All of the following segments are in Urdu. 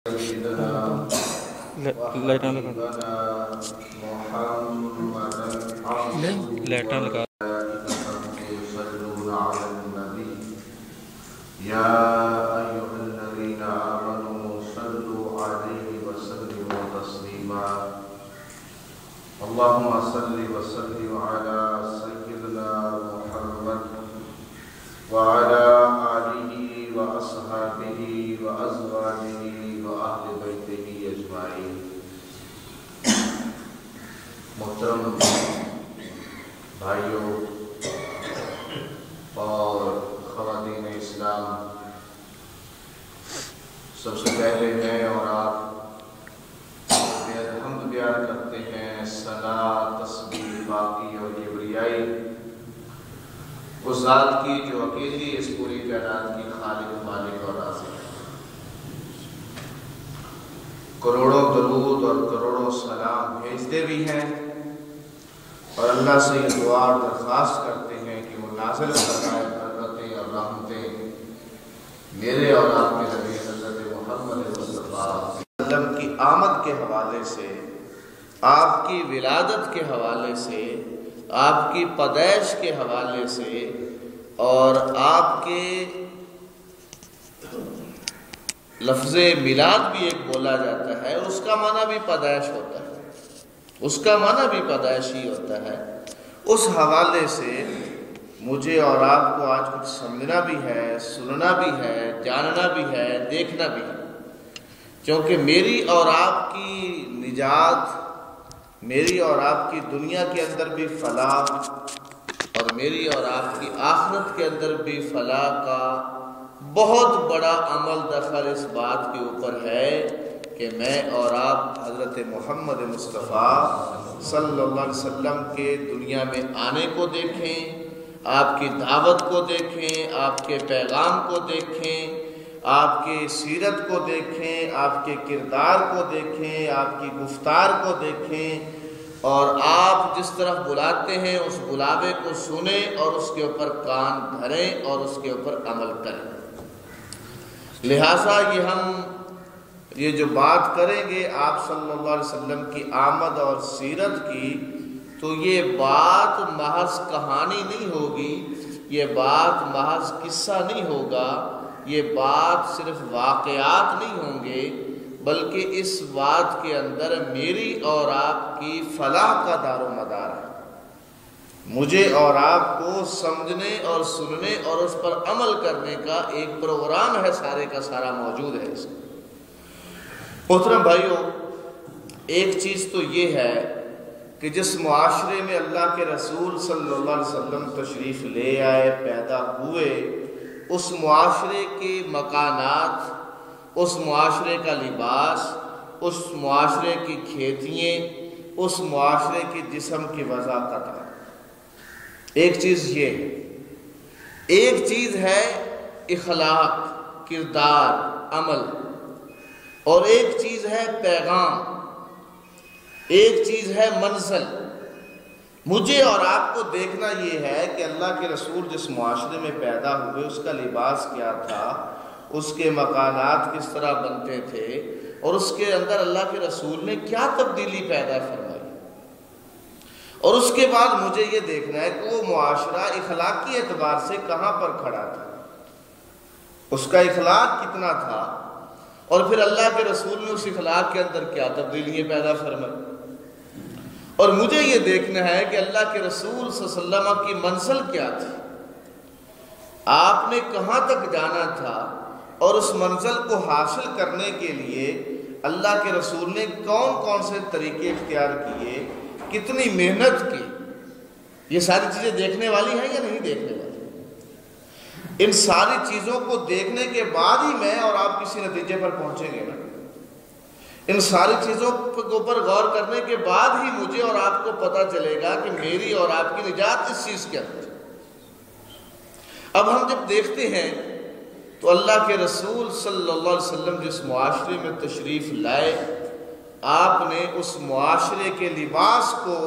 سيدنا وحبيبنا محمدا عبده يصلون على النبي يا أيها الذين آمنوا صلوا عليه وسلموا تسليما اللهم صل وسلم على سيدنا محمد وعلى آله وأصحابه وأزواجه وأهل بيته أجمعين. محترم بھائیوں اور خواتین اسلام، سب سے پہلے میں اور آپ حمد بیان کرتے ہیں ثنا، تسبیح، پاکی اور کبریائی اس ذات کی جو اکیلی اس پوری کائنات کی خالق، مالک اور رازق ہے. کروڑوں درود اور کروڑوں سلام بھیجتے بھی ہیں اور اللہ سے یہ دعا اور درخواست کرتے ہیں کہ وہ نازل فرمائے برکتیں اور رحمتیں میرے اور آپ کے نبی حضرت محمد مصطفیٰ صلی اللہ علیہ وسلم کی آمد کے حوالے سے، آپ کی ولادت کے حوالے سے، آپ کی پیدائش کے حوالے سے اور آپ کے لفظ میلاد بھی ایک بولا جاتا ہے، اس کا معنی بھی پیدائش ہوتا ہے، اس کا معنی بھی پیدائش ہی ہوتا ہے. اس حوالے سے مجھے اور آپ کو آج کچھ سمجھنا بھی ہے، سننا بھی ہے، جاننا بھی ہے، دیکھنا بھی ہے، کیونکہ میری اور آپ کی نجات، میری اور آپ کی دنیا کے اندر بھی فلاح اور میری اور آپ کی آخرت کے اندر بھی فلاح کا بہت بڑا عمل دخل اس بات کے اوپر ہے کہ میں اور آپ حضرت محمد مصطفیٰ صلی اللہ علیہ وسلم کے دنیا میں آنے کو دیکھیں، آپ کی دعوت کو دیکھیں، آپ کے پیغام کو دیکھیں، آپ کی سیرت کو دیکھیں، آپ کے کردار کو دیکھیں، آپ کی گفتار کو دیکھیں اور آپ جس طرف بلاتے ہیں اس بلاوے کو سنیں اور اس کے اوپر کان دھریں اور اس کے اوپر عمل کریں. لہٰذا یہ جو بات کریں گے آپ صلی اللہ علیہ وسلم کی آمد اور سیرت کی، تو یہ بات محض کہانی نہیں ہوگی، یہ بات محض قصہ نہیں ہوگا، یہ بات صرف واقعات نہیں ہوں گے، بلکہ اس بات کے اندر میری اور آپ کی فلاح کا دار و مدار ہے. مجھے اور آپ کو سمجھنے اور سننے اور اس پر عمل کرنے کا ایک پروگرام ہے، سارے کا سارا موجود ہے اس میں. محترم بھائیوں، ایک چیز تو یہ ہے کہ جس معاشرے میں اللہ کے رسول صلی اللہ علیہ وسلم تشریف لے آئے، پیدا ہوئے، اس معاشرے کے مکانات، اس معاشرے کا لباس، اس معاشرے کی کھیتیاں، اس معاشرے کے جسم کی وضاحت ہے. ایک چیز یہ ہے، ایک چیز ہے اخلاق، کردار، عمل، اور ایک چیز ہے پیغام، ایک چیز ہے منزل. مجھے اور آپ کو دیکھنا یہ ہے کہ اللہ کے رسول جس معاشرے میں پیدا ہوئے اس کا لباس کیا تھا، اس کے مکانات کس طرح بنتے تھے اور اس کے اندر اللہ کے رسول نے کیا تبدیلی پیدا فرمائی. اور اس کے بعد مجھے یہ دیکھنا ہے کہ وہ معاشرہ اخلاقی اعتبار سے کہاں پر کھڑا تھا، اس کا اخلاق کتنا تھا، اور پھر اللہ کے رسول نے اس اخلاق کے اندر کیا تبدیلیاں پیدا فرمائی. اور مجھے یہ دیکھنا ہے کہ اللہ کے رسول صلی اللہ علیہ وسلم کی منزل کیا تھی، آپ نے کہاں تک جانا تھا، اور اس منزل کو حاصل کرنے کے لیے اللہ کے رسول نے کون کون سے طریقے اختیار کیے، کتنی محنت کی. یہ ساری چیزیں دیکھنے والی ہیں یا نہیں دیکھنے والی؟ ان ساری چیزوں کو دیکھنے کے بعد ہی میں اور آپ کسی نتیجے پر پہنچیں گے نا. ان ساری چیزوں کے اوپر غور کرنے کے بعد ہی مجھے اور آپ کو پتہ چلے گا کہ میری اور آپ کی نجات اس چیز کے اندر. اب ہم جب دیکھتے ہیں تو اللہ کے رسول صلی اللہ علیہ وسلم جس معاشرے میں تشریف لائے، آپ نے اس معاشرے کے لباس کو،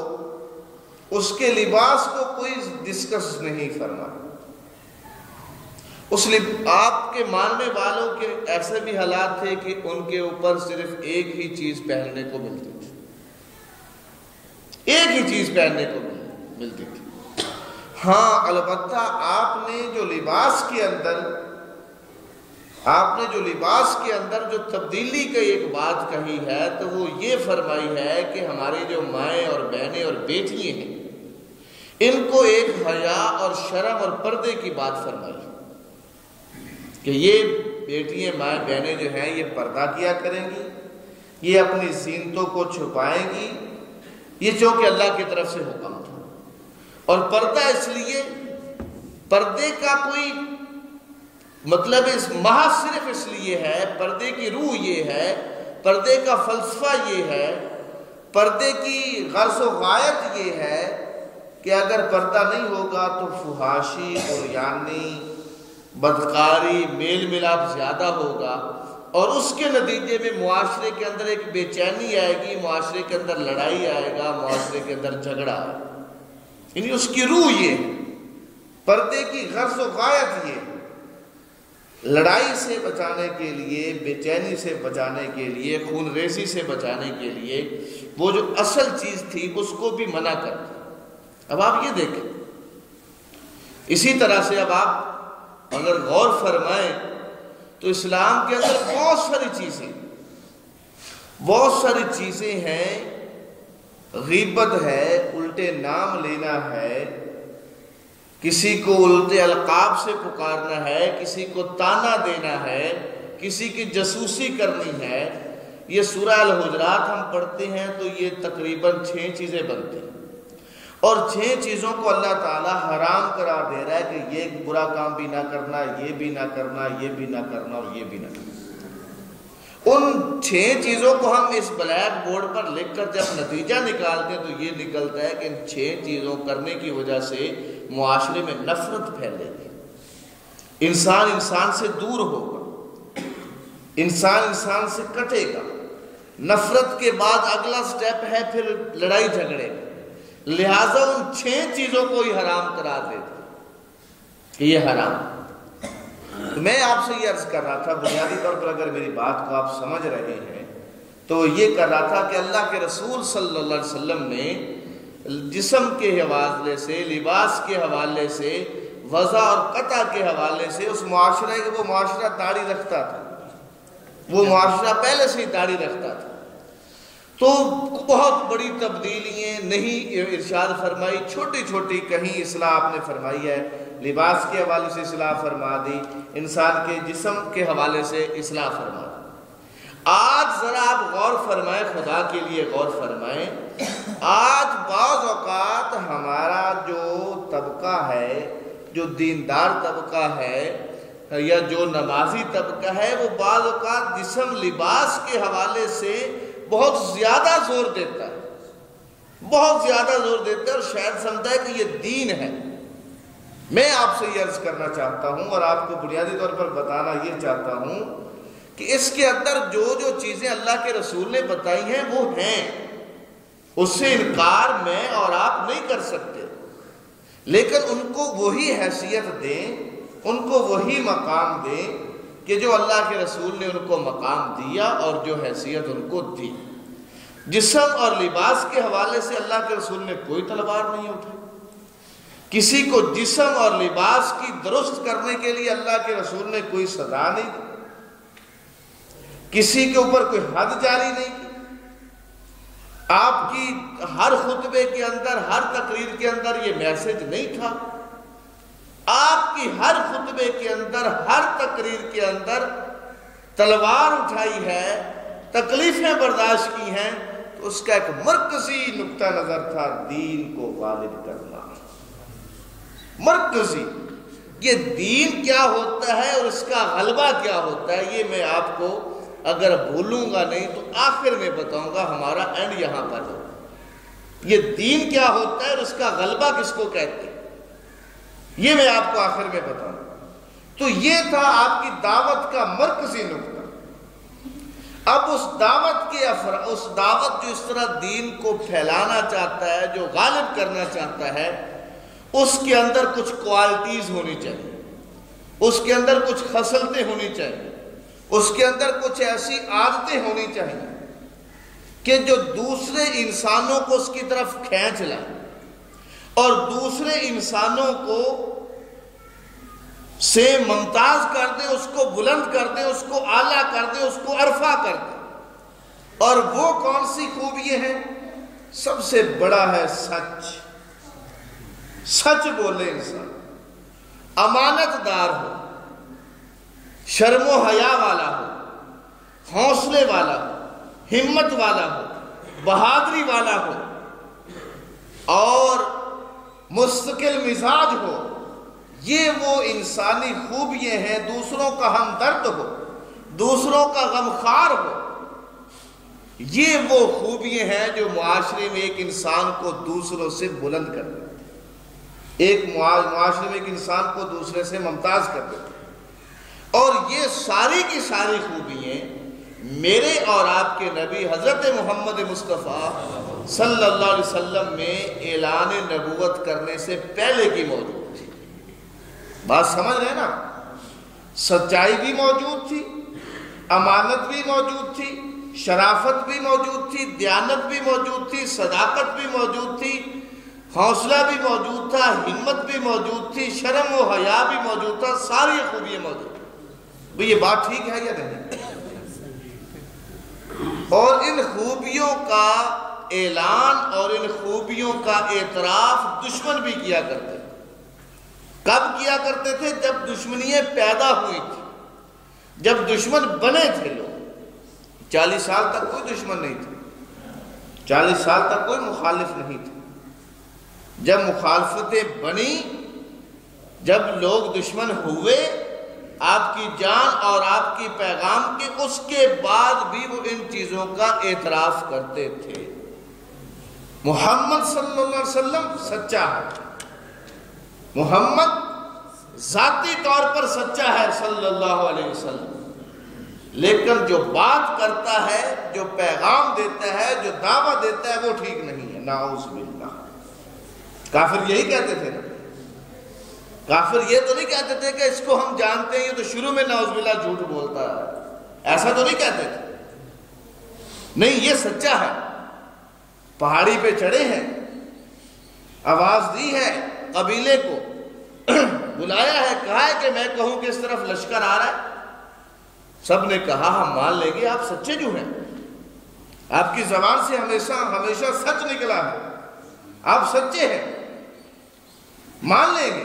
اس کے لباس کو کوئی ڈسکس نہیں فرمایا. آپ کے ماننے والوں کے ایسے بھی حالات تھے کہ ان کے اوپر صرف ایک ہی چیز پہننے کو ملتی تھی، ایک ہی چیز پہننے کو ملتی تھی۔ ہاں البتہ آپ نے جو لباس کے اندر جو تبدیلی کی ایک بات کہی ہے تو وہ یہ فرمائی ہے کہ ہماری جو مائیں اور بہنیں اور بیٹیاں ہیں ان کو ایک حیا اور شرم اور پردے کی بات فرمائی کہ یہ بیٹیاں مائیں بہنیں جو ہیں یہ پردہ کیا کریں گی، یہ اپنی زینتوں کو چھپائیں گی، یہ چونکہ اللہ کی طرف سے حکم تھا۔ اور پردہ اس لیے، پردے کا کوئی مطلب محض صرف اس لیے ہے، پردے کی روح یہ ہے، پردے کا فلسفہ یہ ہے، پردے کی غرض و غایت یہ ہے کہ اگر پردہ نہیں ہوگا تو فحاشی، عریانی، بدکاری، میل ملاپ زیادہ ہوگا، اور اس کے نتیجے میں معاشرے کے اندر ایک بے چینی آئے گی، معاشرے کے اندر لڑائی آئے گا، معاشرے کے اندر جھگڑا آئے گا۔ یعنی اس کی روح یہ، پردے کی غرض و غایت یہ، لڑائی سے بچانے کے لیے، بے چینی سے بچانے کے لیے، خون ریزی سے بچانے کے لیے وہ جو اصل چیز تھی اس کو بھی منع کرتا۔ اب آپ یہ دیکھیں، اسی طرح سے اب آپ اگر غور فرمائیں تو اسلام کے اندر بہت ساری چیزیں ہیں، غیبت ہے، الٹے نام لینا ہے، کسی کو الٹے القاب سے پکارنا ہے، کسی کو تانا دینا ہے، کسی کی جاسوسی کرنی ہے۔ یہ سورہ الحجرات ہم پڑھتے ہیں تو یہ تقریباً 6 چیزیں بنتی ہیں، اور 6 چیزوں کو اللہ تعالیٰ حرام قرار دے رہا ہے کہ یہ برا کام بھی نہ کرنا، یہ بھی نہ کرنا، یہ بھی نہ کرنا اور یہ بھی نہ کرنا۔ ان 6 چیزوں کو ہم اس بلیک بورڈ پر لکھ کر جب نتیجہ نکالتے ہیں تو یہ نکلتا ہے کہ ان 6 چیزوں کرنے کی وجہ سے معاشرے میں نفرت پھیلے گی، انسان سے دور ہوگا، انسان سے کٹے گا، نفرت کے بعد اگلا سٹیپ ہے پھر لڑائی جھگڑے کا۔ لہٰذا ان 6 چیزوں کو ہی حرام قرار دیتے کہ یہ حرام۔ تو میں آپ سے یہ عرض کر رہا تھا، بنیادی طور پر اگر میری بات کو آپ سمجھ رہے ہیں تو یہ کر رہا تھا کہ اللہ کے رسول صلی اللہ علیہ وسلم نے جسم کے حوالے سے، لباس کے حوالے سے، وضع اور قطع کے حوالے سے اس معاشرے وہ معاشرہ داڑھی رکھتا تھا، وہ معاشرہ پہلے سے ہی داڑھی رکھتا تھا، تو بہت بڑی تبدیلیاں نہیں ارشاد فرمائی، چھوٹی چھوٹی کہیں اصلاح آپ نے فرمائی ہے، لباس کے حوالے سے اصلاح فرما دی، انسان کے جسم کے حوالے سے اصلاح فرما دی۔ آج ذرا آپ غور فرمائیں، خدا کے لیے غور فرمائیں، آج بعض اوقات ہمارا جو طبقہ ہے، جو دیندار طبقہ ہے یا جو نمازی طبقہ ہے، وہ بعض اوقات جسم لباس کے حوالے سے بہت زیادہ زور دیتا ہے، بہت زیادہ زور دیتا ہے، اور شاید سمجھتا ہے کہ یہ دین ہے۔ میں آپ سے یہ عرض کرنا چاہتا ہوں اور آپ کو بنیادی طور پر بتانا یہ چاہتا ہوں کہ اس کے اندر جو جو چیزیں اللہ کے رسول نے بتائی ہیں وہ ہیں، اس سے انکار میں اور آپ نہیں کر سکتے، لیکن ان کو وہی حیثیت دیں، ان کو وہی مقام دیں کہ جو اللہ کے رسول نے ان کو مقام دیا اور جو حیثیت ان کو دی۔ جسم اور لباس کے حوالے سے اللہ کے رسول نے کوئی تلوار نہیں اٹھائی، کسی کو جسم اور لباس کی درست کرنے کے لیے اللہ کے رسول نے کوئی سزا نہیں دی، کسی کے اوپر کوئی حد جاری نہیں کی۔ آپ کی ہر خطبے کے اندر، ہر تقریر کے اندر یہ میسج نہیں تھا، آپ کی ہر خطبے کے اندر، ہر تقریر کے اندر تلوار اٹھائی ہے، تکلیفیں برداشت کی ہیں، تو اس کا ایک مرکزی نقطہ نظر تھا دین کو غالب کرنا۔ مرکزی، یہ دین کیا ہوتا ہے اور اس کا غلبہ کیا ہوتا ہے، یہ میں آپ کو اگر بھولوں گا نہیں تو آخر میں بتاؤں گا، ہمارا اینڈ یہاں پر ہو۔ یہ دین کیا ہوتا ہے اور اس کا غلبہ کس کو کہتے ہیں، یہ میں آپ کو آخر میں بتاؤں گا۔ تو یہ تھا آپ کی دعوت کا مرکزی نقطہ۔ اب اس دعوت جو اس طرح دین کو پھیلانا چاہتا ہے، جو غالب کرنا چاہتا ہے، اس کے اندر کچھ کوالٹیز ہونی چاہیے، اس کے اندر کچھ خصلتیں ہونی چاہیے، اس کے اندر کچھ ایسی عادتیں ہونی چاہیے کہ جو دوسرے انسانوں کو اس کی طرف کھینچ لائے اور دوسرے انسانوں کو سے ممتاز کر دے، اس کو بلند کر دے، اس کو اعلیٰ کر دے، اس کو عرفہ کر دے۔ اور وہ کون سی خوبیاں ہیں؟ سب سے بڑا ہے سچ، سچ بولے انسان، امانت دار ہو، شرم و حیا والا ہو، حوصلے والا ہو، ہمت والا ہو، بہادری والا ہو اور مستقل مزاج ہو۔ یہ وہ انسانی خوبیاں ہیں۔ دوسروں کا ہمدرد ہو، دوسروں کا غمخوار ہو، یہ وہ خوبیاں ہیں جو معاشرے میں ایک انسان کو دوسروں سے بلند کر دیتے، ایک معاشرے میں ایک انسان کو دوسرے سے ممتاز کر دیتے۔ اور یہ ساری کی ساری خوبیاں میرے اور آپ کے نبی حضرت محمد مصطفیٰ صلی اللہ علیہ وسلم میں اعلان نبوت کرنے سے پہلے کی موجود تھی۔ بات سمجھ رہے نا؟ سچائی بھی موجود تھی، امانت بھی موجود تھی، شرافت بھی موجود تھی، دیانت بھی موجود تھی، صداقت بھی موجود تھی، حوصلہ بھی موجود تھا، ہمت بھی موجود تھی، شرم و حیا بھی موجود تھا، ساری خوبیاں موجود تھیں۔ یہ بات ٹھیک ہے یا نہیں؟ اور ان خوبیوں کا اعلان اور ان خوبیوں کا اعتراف دشمن بھی کیا کرتے تھے۔ کب کیا کرتے تھے؟ جب دشمنیاں پیدا ہوئی تھی، جب دشمن بنے تھے لوگ۔ 40 سال تک کوئی دشمن نہیں تھا، 40 سال تک کوئی مخالف نہیں تھا۔ جب مخالفتیں بنی، جب لوگ دشمن ہوئے آپ کی جان اور آپ کی پیغام کے، اس کے بعد بھی وہ ان چیزوں کا اعتراف کرتے تھے۔ محمد صلی اللہ علیہ وسلم سچا ہے، محمد ذاتی طور پر سچا ہے صلی اللہ علیہ وسلم، لیکن جو بات کرتا ہے، جو پیغام دیتا ہے، جو دعویٰ دیتا ہے، وہ ٹھیک نہیں ہے، نعوذ باللہ۔ کافر یہی کہتے تھے نا، کافر یہ تو نہیں کہتے تھے کہ اس کو ہم جانتے ہیں، یہ تو شروع میں نعوذ باللہ جھوٹ بولتا ہے، ایسا تو نہیں کہتے تھے۔ نہیں، یہ سچا ہے، پہاڑی پہ چڑھے ہیں، آواز دی ہے، قبیلے کو بلایا ہے، کہا ہے کہ میں کہوں کہ اس طرف لشکر آ رہا ہے، سب نے کہا ہم مان لیں گے، آپ سچے جو ہیں، آپ کی زبان سے ہمیشہ سچ نکلا ہے، آپ سچے ہیں، مان لیں گے۔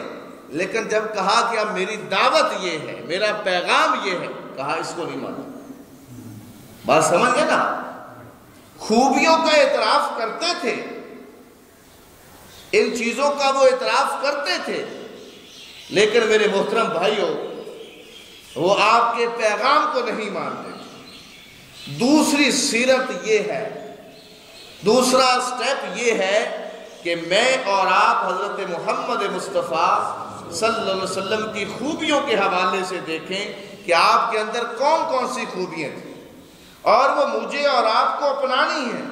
لیکن جب کہا کہ اب میری دعوت یہ ہے، میرا پیغام یہ ہے، کہا اس کو نہیں مانا۔ بات سمجھ گئے نا؟ خوبیوں کا اعتراف کرتے تھے، ان چیزوں کا وہ اعتراف کرتے تھے، لیکن میرے محترم بھائیوں وہ آپ کے پیغام کو نہیں مانتے تھے۔ دوسری سیرت یہ ہے، دوسرا سٹیپ یہ ہے کہ میں اور آپ حضرت محمد مصطفیٰ صلی اللہ علیہ وسلم کی خوبیوں کے حوالے سے دیکھیں کہ آپ کے اندر کون کون سی خوبیاں تھیں، اور وہ مجھے اور آپ کو اپنانی ہیں۔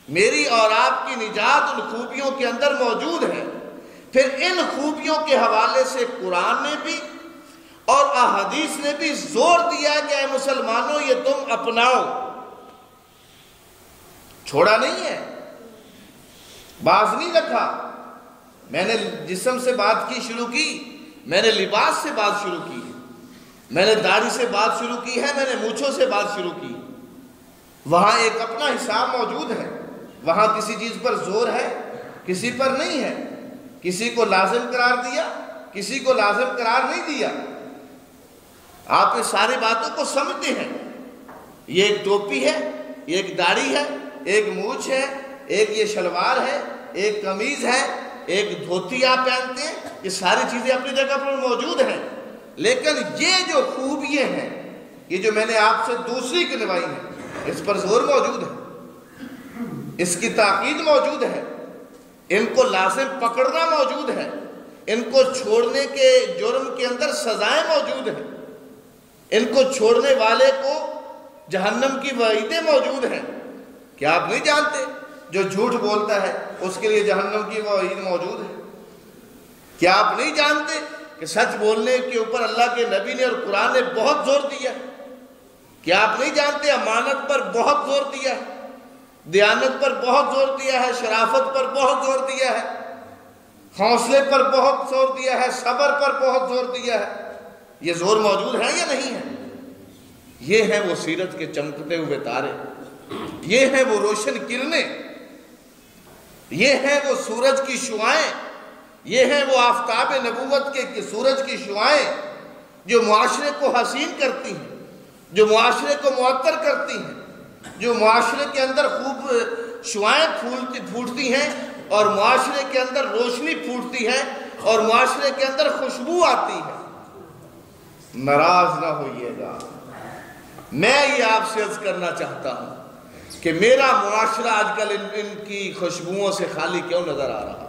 میری اور آپ کی نجات ان خوبیوں کے اندر موجود ہے۔ پھر ان خوبیوں کے حوالے سے قرآن نے بھی اور احادیث نے بھی زور دیا کہ اے مسلمانوں یہ تم اپناؤ، چھوڑا نہیں ہے، باز نہیں رکھا۔ میں نے جسم سے بات کی شروع کی، میں نے لباس سے بات شروع کی، میں نے داڑھی سے بات شروع کی ہے، میں نے مونچھوں سے بات شروع کی۔ وہاں ایک اپنا حساب موجود ہے، وہاں کسی چیز پر زور ہے، کسی پر نہیں ہے، کسی کو لازم قرار دیا، کسی کو لازم قرار نہیں دیا۔ آپ اس ساری باتوں کو سمجھتے ہیں۔ یہ ایک ٹوپی ہے، یہ ایک داڑھی ہے، ایک مونچھ ہے، ایک یہ شلوار ہے، ایک قمیض ہے، ایک دھوتی آپ پہنتے ہیں، یہ ساری چیزیں اپنی جگہ پر موجود ہیں۔ لیکن یہ جو خوبیاں ہیں، یہ جو میں نے آپ سے دوسری گنوائی ہیں، اس پر زور موجود ہے، اس کی تاکید موجود ہے، ان کو لازم پکڑنا موجود ہے، ان کو چھوڑنے کے جرم کے اندر سزائیں موجود ہیں، ان کو چھوڑنے والے کو جہنم کی وعیدیں موجود ہیں۔ کیا آپ نہیں جانتے جو جھوٹ بولتا ہے اس کے لیے جہنم کی وعید موجود ہے؟ کیا آپ نہیں جانتے کہ سچ بولنے کے اوپر اللہ کے نبی نے اور قرآن نے بہت زور دیا ہے. کیا آپ نہیں جانتے؟ امانت پر بہت زور دیا ہے، دیانت پر بہت زور دیا ہے، شرافت پر بہت زور دیا ہے، حوصلے پر بہت زور دیا ہے، صبر پر بہت زور دیا ہے. یہ زور موجود ہے یا نہیں ہے؟ یہ ہیں وہ سیرت کے چمکتے ہوئے تارے، یہ ہیں وہ روشن کرنیں، یہ ہیں وہ سورج کی شعائیں، یہ ہیں وہ آفتاب نبوت کے سورج کی شعائیں جو معاشرے کو حسین کرتی ہیں، جو معاشرے کو معطر کرتی ہیں، جو معاشرے کے اندر خوب شعائیں پھوٹتی ہیں اور معاشرے کے اندر روشنی پھوٹتی ہے اور معاشرے کے اندر خوشبو آتی ہے. ناراض نہ ہوئیے گا. میں یہ آپ سے عرض کرنا چاہتا ہوں کہ میرا معاشرہ آج کل ان کی خوشبوؤں سے خالی کیوں نظر آ رہا؟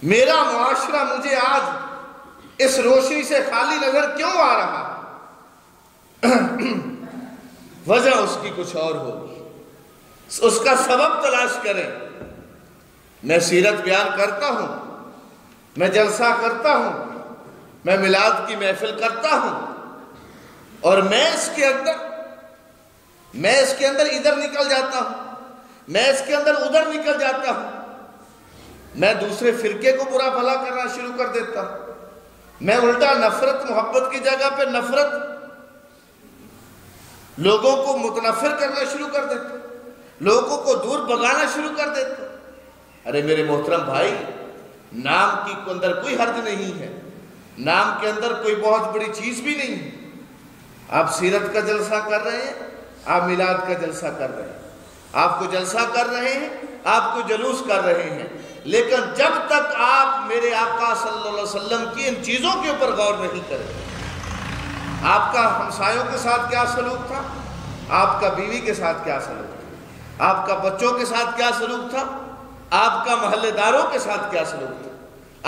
میرا معاشرہ مجھے آج اس روشنی سے خالی نظر کیوں آ رہا؟ وجہ اس کی کچھ اور ہوگی، اس کا سبب تلاش کریں. میں سیرت بیان کرتا ہوں، میں جلسہ کرتا ہوں، میں میلاد کی محفل کرتا ہوں، اور میں اس کے اندر ادھر نکل جاتا ہوں، میں اس کے اندر ادھر نکل جاتا ہوں، میں دوسرے فرقے کو برا بھلا کرنا شروع کر دیتا ہوں، میں الٹا نفرت محبت کی جگہ پہ نفرت، لوگوں کو متنفر کرنا شروع کر دیتا ہوں، لوگوں کو دور بھگانا شروع کر دیتا ہوں. ارے میرے محترم بھائی، نام کی اندر کوئی حد نہیں ہے، نام کے اندر کوئی بہت بڑی چیز بھی نہیں ہے. آپ سیرت کا جلسہ کر رہے ہیں، آپ میلاد کا جلسہ کر رہے ہیں، آپ کو جلسہ کر رہے ہیں، آپ کو جلوس کر رہے ہیں، لیکن جب تک آپ میرے آقا صلی اللہ علیہ وسلم کی ان چیزوں کے اوپر غور نہیں کریں، آپ کا ہمسایوں کے ساتھ کیا سلوک تھا، آپ کا بیوی کے ساتھ کیا سلوک تھا، آپ کا بچوں کے ساتھ کیا سلوک تھا، آپ کا محلے داروں کے ساتھ کیا سلوک تھا،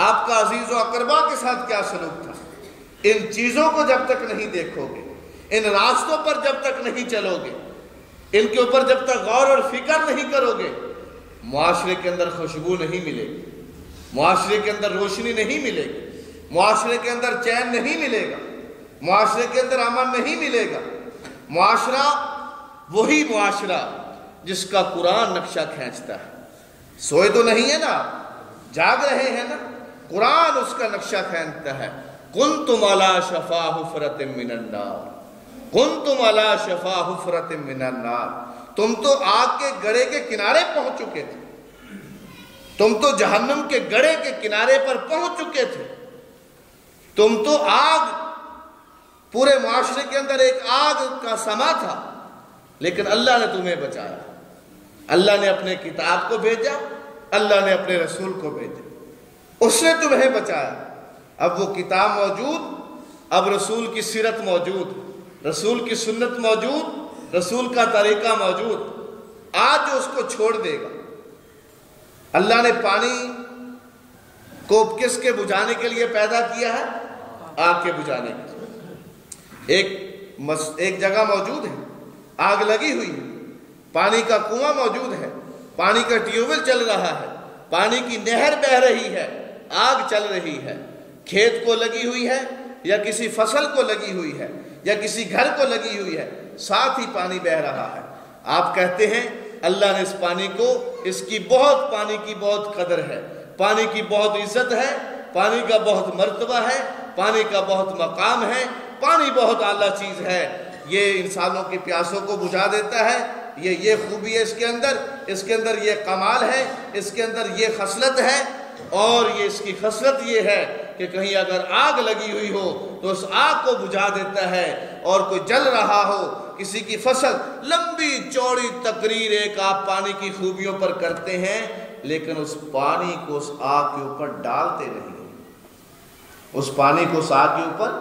آپ کا عزیز و اقربا کے ساتھ کیا سلوک تھا، ان چیزوں کو جب تک نہیں دیکھو گے، ان راستوں پر جب تک نہیں چلو گے، ان کے اوپر جب تک غور اور فکر نہیں کرو گے، معاشرے کے اندر خوشبو نہیں ملے گی، معاشرے کے اندر روشنی نہیں ملے گی، معاشرے کے اندر چین نہیں ملے گا، معاشرے کے اندر امن نہیں ملے گا. معاشرہ وہی معاشرہ جس کا قرآن نقشہ کھینچتا ہے. سوئے تو نہیں ہے نا، جاگ رہے ہیں نا، قرآن اس کا نقشہ کھینچتا ہے. کنتم علی شفا حفرۃ من النار، کنتم علی شفا حفرۃ من النار، تم تو آگ کے گڑھے کے کنارے پہنچ چکے تھے، تم تو جہنم کے گڑھے کے کنارے پر پہنچ چکے تھے، تم تو آگ، پورے معاشرے کے اندر ایک آگ کا سما تھا، لیکن اللہ نے تمہیں بچایا. اللہ نے اپنے کتاب کو بھیجا، اللہ نے اپنے رسول کو بھیجا، اس نے تمہیں بچایا. اب وہ کتاب موجود، اب رسول کی سیرت موجود، رسول کی سنت موجود، رسول کا طریقہ موجود. آج جو اس کو چھوڑ دے گا، اللہ نے پانی کو کس کے بجھانے کے لیے پیدا کیا ہے؟ آگ کے بجھانے کے لیے. ایک جگہ موجود ہے، آگ لگی ہوئی ہے، پانی کا کنواں موجود ہے، پانی کا ٹیوبویل چل رہا ہے، پانی کی نہر بہہ رہی ہے، آگ چل رہی ہے، کھیت کو لگی ہوئی ہے یا کسی فصل کو لگی ہوئی ہے یا کسی گھر کو لگی ہوئی ہے، ساتھ ہی پانی بہہ رہا ہے. آپ کہتے ہیں اللہ نے اس پانی کو، اس کی بہت، پانی کی بہت قدر ہے، پانی کی بہت عزت ہے، پانی کا بہت مرتبہ ہے، پانی کا بہت مقام ہے، پانی بہت اعلیٰ چیز ہے، یہ انسانوں کی پیاسوں کو بجھا دیتا ہے، یہ خوبی ہے اس کے اندر یہ کمال ہے، اس کے اندر یہ خصلت ہے. اور یہ اس کی خصلت یہ ہے کہ کہیں اگر آگ لگی ہوئی ہو تو اس آگ کو بجھا دیتا ہے، اور کوئی جل رہا ہو، کسی کی فصل، لمبی چوڑی تقریر ایک آپ پانی کی خوبیوں پر کرتے ہیں، لیکن اس پانی کو اس آگ کے اوپر ڈالتے نہیں ہیں، اس پانی کو اس آگ کے اوپر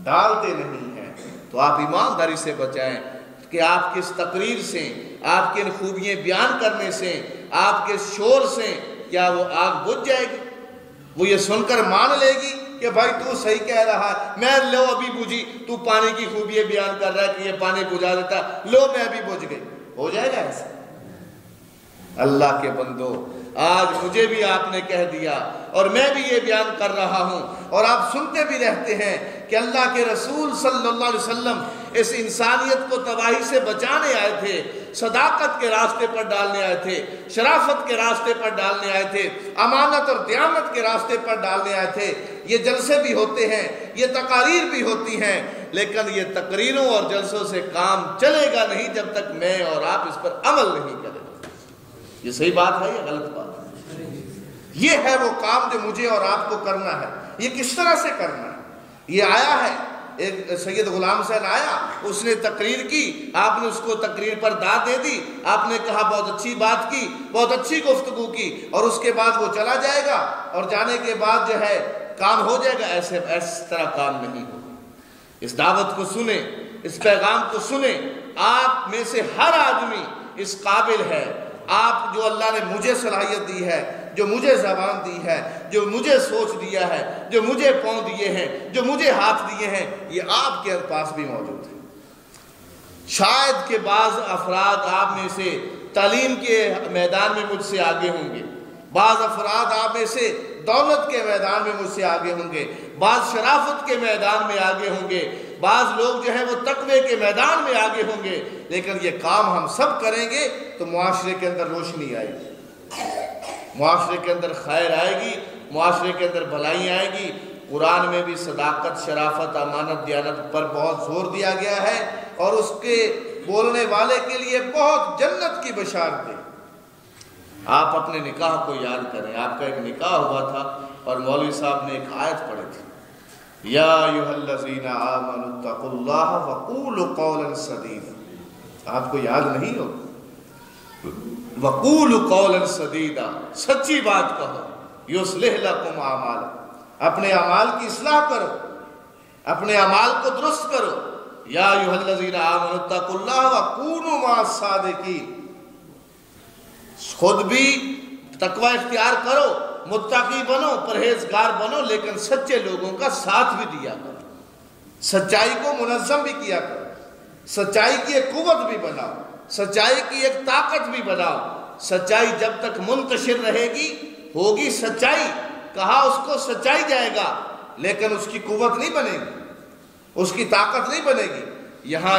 ڈالتے نہیں ہیں. تو آپ ایمانداری سے بچائیں کہ آپ کی اس تقریر سے، آپ کے ان خوبیاں بیان کرنے سے، آپ کے شور سے کیا وہ آگ بجھ جائے گی؟ وہ یہ سن کر مان لے گی کہ بھائی تو صحیح کہہ رہا ہے، میں لو ابھی بجھی، تو پانی کی خوبیاں بیان کر رہا ہے کہ یہ پانی بجھا دیتا، لو میں ابھی بجھ گئی، ہو جائے گا ایسا؟ اللہ کے بندو، آج مجھے بھی آپ نے کہہ دیا اور میں بھی یہ بیان کر رہا ہوں، اور آپ سنتے بھی رہتے ہیں کہ اللہ کے رسول صلی اللہ علیہ وسلم اس انسانیت کو تباہی سے بچانے آئے تھے، صداقت کے راستے پر ڈالنے آئے تھے، شرافت کے راستے پر ڈالنے آئے تھے، امانت اور دیانت کے راستے پر ڈالنے آئے تھے۔ یہ جلسے بھی ہوتے ہیں، یہ تقاریر بھی ہوتی ہیں، لیکن یہ تقریروں اور جلسوں سے کام چلے گا نہیں جب تک میں اور آپ اس پر عمل نہیں کریں۔ یہ صحیح بات ہے یا غلط بات ہے؟ یہ ہے وہ کام جو مجھے اور آپ کو کرنا ہے۔ یہ کس طرح سے کرنا ہے؟ یہ آیا ہے، ایک سید غلام حسین آیا، اس نے تقریر کی، آپ نے اس کو تقریر پر داد دے دی، آپ نے کہا بہت اچھی بات کی، بہت اچھی گفتگو کی، اور اس کے بعد وہ چلا جائے گا، اور جانے کے بعد جو ہے کام ہو جائے گا۔ اس طرح کام نہیں ہوگا۔ اس دعوت کو سنیں، اس پیغام کو سنیں۔ آپ میں سے ہر آدمی اس قابل ہے۔ آپ جو اللہ نے مجھے صلاحیت دی ہے، جو مجھے زبان دی ہے، جو مجھے سوچ دیا ہے، جو مجھے پاؤں دیے ہیں، جو مجھے ہاتھ دیے ہیں، یہ آپ کے پاس بھی موجود ہے۔ شاید کہ بعض افراد آپ میں سے تعلیم کے میدان میں مجھ سے آگے ہوں گے، بعض افراد آپ میں سے دولت کے میدان میں مجھ سے آگے ہوں گے، بعض شرافت کے میدان میں آگے ہوں گے، بعض لوگ جو ہیں وہ تقوی کے میدان میں آگے ہوں گے، لیکن یہ کام ہم سب کریں گے تو معاشرے کے اندر روشنی آئے گی، معاشرے کے اندر خیر آئے گی، معاشرے کے اندر بھلائی آئے گی۔ قرآن میں بھی صداقت، شرافت، امانت، دیانت پر بہت زور دیا گیا ہے، اور اس کے بولنے والے کے لیے بہت جنت کی بشارت ہے۔ آپ اپنے نکاح کو یاد کریں۔ آپ کا ایک نکاح ہوا تھا اور مولوی صاحب نے ایک آیت پڑھی تھی، یا ایھا الذین آمنوا اتقوا اللہ وقولوا قولا سدیدا۔ آپ کو یاد نہیں ہو؟ وقولوا قولا سدیدا، سچی بات کہو، یصلح لکم اعمالکم، اپنے اعمال کی اصلاح کرو، اپنے اعمال کو درست کرو۔ یا ایھا الذین آمنوا اتقوا اللہ وکونوا مع الصادقین، خود بھی تقوی اختیار کرو، متقی بنو، پرہیزگار بنو، لیکن سچے لوگوں کا ساتھ بھی دیا کرو، سچائی کو منظم بھی کیا کرو، سچائی کی ایک قوت بھی بناؤ، سچائی کی ایک طاقت بھی بناؤ۔ سچائی جب تک منتشر رہے گی ہوگی سچائی، کہا اس کو سچائی جائے گا، لیکن اس کی قوت نہیں بنے گی، اس کی طاقت نہیں بنے گی۔ یہاں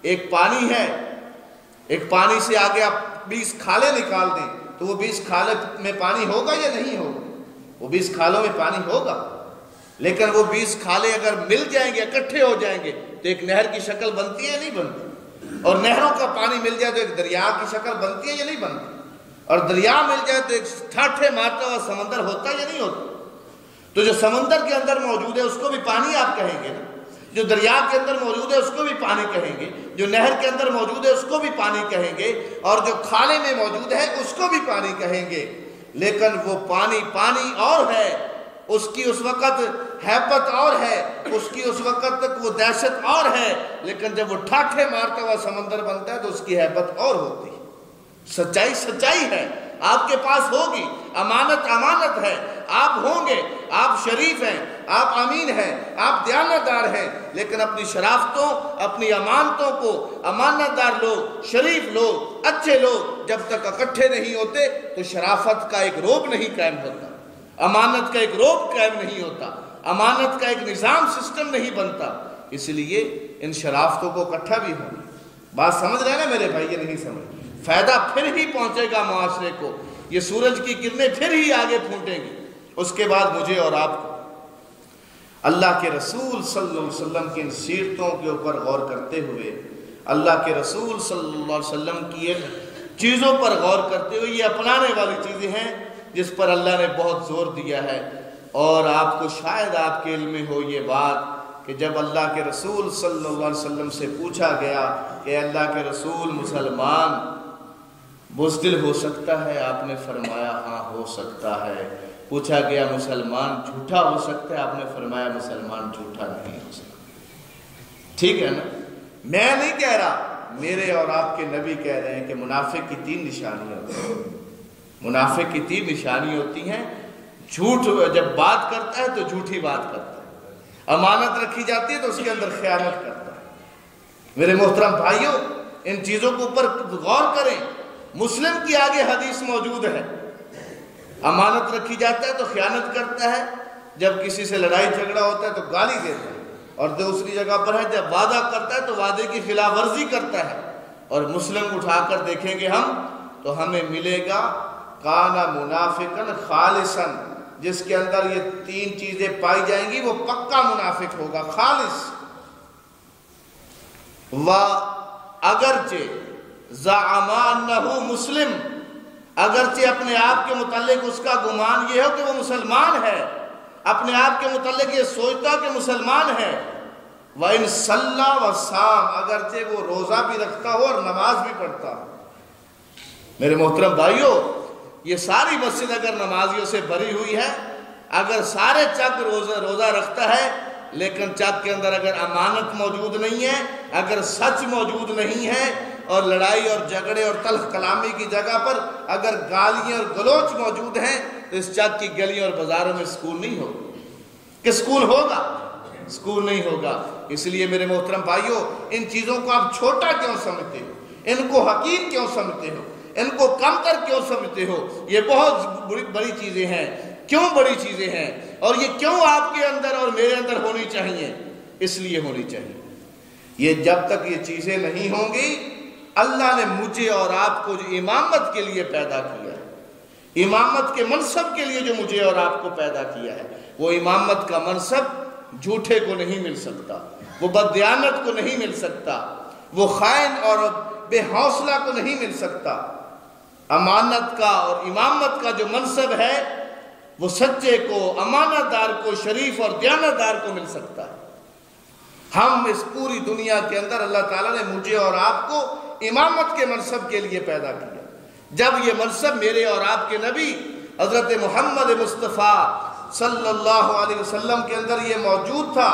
ایک پانی ہے، ایک پانی سے آگے آپ 20 کھالے نکال دیں تو وہ 20 کھالے میں پانی ہوگا یا نہیں ہوگا؟ وہ 20 کھالوں میں پانی ہوگا، لیکن وہ 20 کھالے اگر مل جائیں گے، اکٹھے ہو جائیں گے تو ایک نہر کی شکل بنتی ہے یا نہیں بنتی؟ اور نہروں کا پانی مل جائے تو ایک دریا کی شکل بنتی ہے یا نہیں بنتی؟ اور دریا مل جائے تو ایک ٹھاٹھے مارتا ہوا سمندر ہوتا ہے یا نہیں ہوتا؟ تو جو سمندر کے اندر موجود ہے اس کو بھی پانی آپ کہیں گے نا، جو دریا کے اندر موجود ہے اس کو بھی پانی کہیں گے، جو نہر کے اندر موجود ہے اس کو بھی پانی کہیں گے، اور جو کھالے میں موجود ہے اس کو بھی پانی کہیں گے۔ لیکن وہ پانی اور ہے، اس کی اس وقت ہیبت اور ہے، اس کی اس وقت تک وہ دہشت اور ہے، لیکن جب وہ ٹھاٹھے مارتا ہوا سمندر بنتا ہے تو اس کی ہیبت اور ہوتی ہے۔ سچائی ہے، آپ کے پاس ہوگی، امانت ہے، آپ ہوں گے، آپ شریف ہیں، آپ امین ہیں، آپ دیانتدار ہیں، لیکن اپنی شرافتوں، اپنی امانتوں کو، امانتدار لوگ، شریف لوگ، اچھے لوگ جب تک اکٹھے نہیں ہوتے تو شرافت کا ایک روپ نہیں قائم ہوتا، امانت کا ایک روپ قائم نہیں ہوتا، امانت کا ایک نظام سسٹم نہیں بنتا۔ اس لیے ان شرافتوں کو اکٹھا بھی ہونا۔ بات سمجھ رہے ہیں نا میرے بھائی؟ یہ نہیں سمجھ، فائدہ پھر ہی پہنچے گا معاشرے کو، یہ سورج کی کرنیں پھر ہی آگے پھوٹیں گی۔ اس کے بعد مجھے اور آپ کو اللہ کے رسول صلی اللہ علیہ وسلم کی ان سیرتوں کے اوپر غور کرتے ہوئے، اللہ کے رسول صلی اللہ علیہ وسلم کی ان چیزوں پر غور کرتے ہوئے، یہ اپنانے والی چیزیں ہیں جس پر اللہ نے بہت زور دیا ہے۔ اور آپ کو شاید آپ کے علم میں ہو یہ بات کہ جب اللہ کے رسول صلی اللہ علیہ وسلم سے پوچھا گیا کہ اللہ کے رسول مسلمان بزدل ہو سکتا ہے؟ آپ نے فرمایا ہاں ہو سکتا ہے۔ پوچھا گیا مسلمان جھوٹا ہو سکتا ہے؟ آپ نے فرمایا مسلمان جھوٹا نہیں ہو سکتا۔ ٹھیک ہے نا؟ میں نہیں کہہ رہا، میرے اور آپ کے نبی کہہ رہے ہیں کہ منافق کی 3 نشانیاں ہوتی ہیں۔ منافق کی 3 نشانیاں ہوتی ہیں۔ جھوٹ جب بات کرتا ہے تو جھوٹی بات کرتا ہے، امانت رکھی جاتی ہے تو اس کے اندر خیانت کرتا ہے۔ میرے محترم بھائیوں، ان چیزوں کے اوپر غور کریں۔ مسلم کی آگے حدیث موجود ہے، امانت رکھی جاتا ہے تو خیانت کرتا ہے، جب کسی سے لڑائی جھگڑا ہوتا ہے تو گالی دیتا ہے، اور دوسری جگہ پر ہے جب وعدہ کرتا ہے تو وعدے کی خلاف ورزی کرتا ہے۔ اور مسلم اٹھا کر دیکھیں گے ہم تو ہمیں ملے گا کانا منافقن خالصن، جس کے اندر یہ تین چیزیں پائی جائیں گی وہ پکا منافق ہوگا، خالص۔ اگرچہ زعم انہ مسلم، اگرچہ اپنے آپ کے متعلق اس کا گمان یہ ہو کہ وہ مسلمان ہے، اپنے آپ کے متعلق یہ سوچتا کہ مسلمان ہے، وَإِن صَلَّى وَصَامَ، اگرچہ وہ روزہ بھی رکھتا ہو اور نماز بھی پڑھتا ہو۔ میرے محترم بھائیو، یہ ساری مسجد اگر نمازیوں سے بھری ہوئی ہے، اگر سارے چک روزہ رکھتا ہے، لیکن چک کے اندر اگر امانت موجود نہیں ہے، اگر سچ موجود نہیں ہے، اور لڑائی اور جھگڑے اور تلخ کلامی کی جگہ پر اگر گالیاں اور گلوچ موجود ہیں، تو اس چک کی گلیوں اور بازاروں میں سکون نہیں ہوگا۔ کہ سکون ہوگا؟ سکون نہیں ہوگا۔ اس لیے میرے محترم بھائیو، ان چیزوں کو آپ چھوٹا کیوں سمجھتے ہو؟ ان کو حقیر کیوں سمجھتے ہو؟ ان کو کم تر کیوں سمجھتے ہو؟ یہ بہت بڑی چیزیں ہیں۔ کیوں بڑی چیزیں ہیں؟ اور یہ کیوں آپ کے اندر اور میرے اندر ہونی چاہیے؟ اس لیے ہونی چاہیے، یہ جب تک یہ چیزیں نہیں ہوں گی، اللہ نے مجھے اور آپ کو جو امامت کے لیے پیدا کیا ہے، امامت کے منصب کے لیے جو مجھے اور آپ کو پیدا کیا ہے، وہ امامت کا منصب جھوٹے کو نہیں مل سکتا، وہ بددیانت کو نہیں مل سکتا، وہ خائن اور بے حوصلہ کو نہیں مل سکتا۔ امانت کا اور امامت کا جو منصب ہے وہ سچے کو، امانت دار کو، شریف اور دیانت دار کو مل سکتا ہے۔ ہم اس پوری دنیا کے اندر اللہ تعالیٰ نے مجھے اور آپ کو امامت کے منصب کے لیے پیدا کیا۔ جب یہ منصب میرے اور آپ کے نبی حضرت محمد مصطفیٰ صلی اللہ علیہ وسلم کے اندر یہ موجود تھا،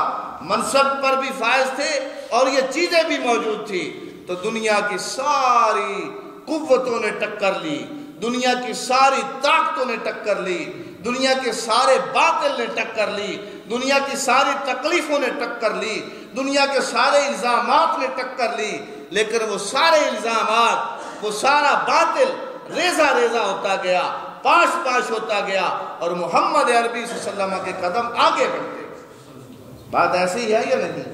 منصب پر بھی فائز تھے اور یہ چیزیں بھی موجود تھی، تو دنیا کی ساری قوتوں نے ٹکر لی، دنیا کی ساری طاقتوں نے ٹکر لی، دنیا کے سارے باطل نے ٹکر لی، دنیا کی ساری تکلیفوں نے ٹکر لی، دنیا کے سارے الزامات نے ٹکر لی، لیکن وہ سارے الزامات، وہ سارا باطل ریزہ ریزہ ہوتا گیا، پاش پاش ہوتا گیا، اور محمد عربی صلی اللہ علیہ وسلم کے قدم آگے بڑھتے گئے۔ بات ایسی ہے یا نہیں؟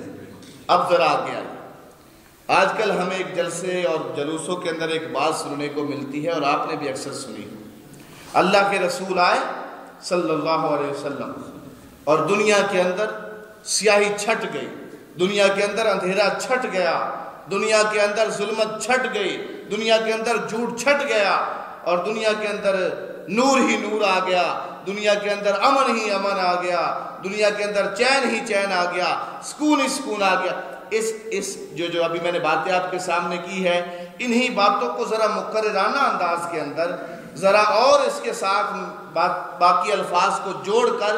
اب ذرا آگے آئے۔ آج کل ہمیں ایک جلسے اور جلوسوں کے اندر ایک بات سننے کو ملتی ہے، اور آپ نے بھی اکثر سنی، اللہ کے رسول آئے صلی اللہ علیہ وسلم اور دنیا کے اندر سیاہی چھٹ گئی، دنیا کے اندر اندھیرا چھٹ گیا، دنیا کے اندر ظلمت چھٹ گئی، دنیا کے اندر جھوٹ چھٹ گیا، اور دنیا کے اندر نور ہی نور آ گیا، دنیا کے اندر امن ہی امن آ گیا، دنیا کے اندر چین ہی چین آ گیا، سکون ہی سکون آ گیا۔ اس جو ابھی میں نے باتیں آپ کے سامنے کی ہے، انہی باتوں کو ذرا مقررانہ انداز کے اندر ذرا اور اس کے ساتھ باقی الفاظ کو جوڑ کر،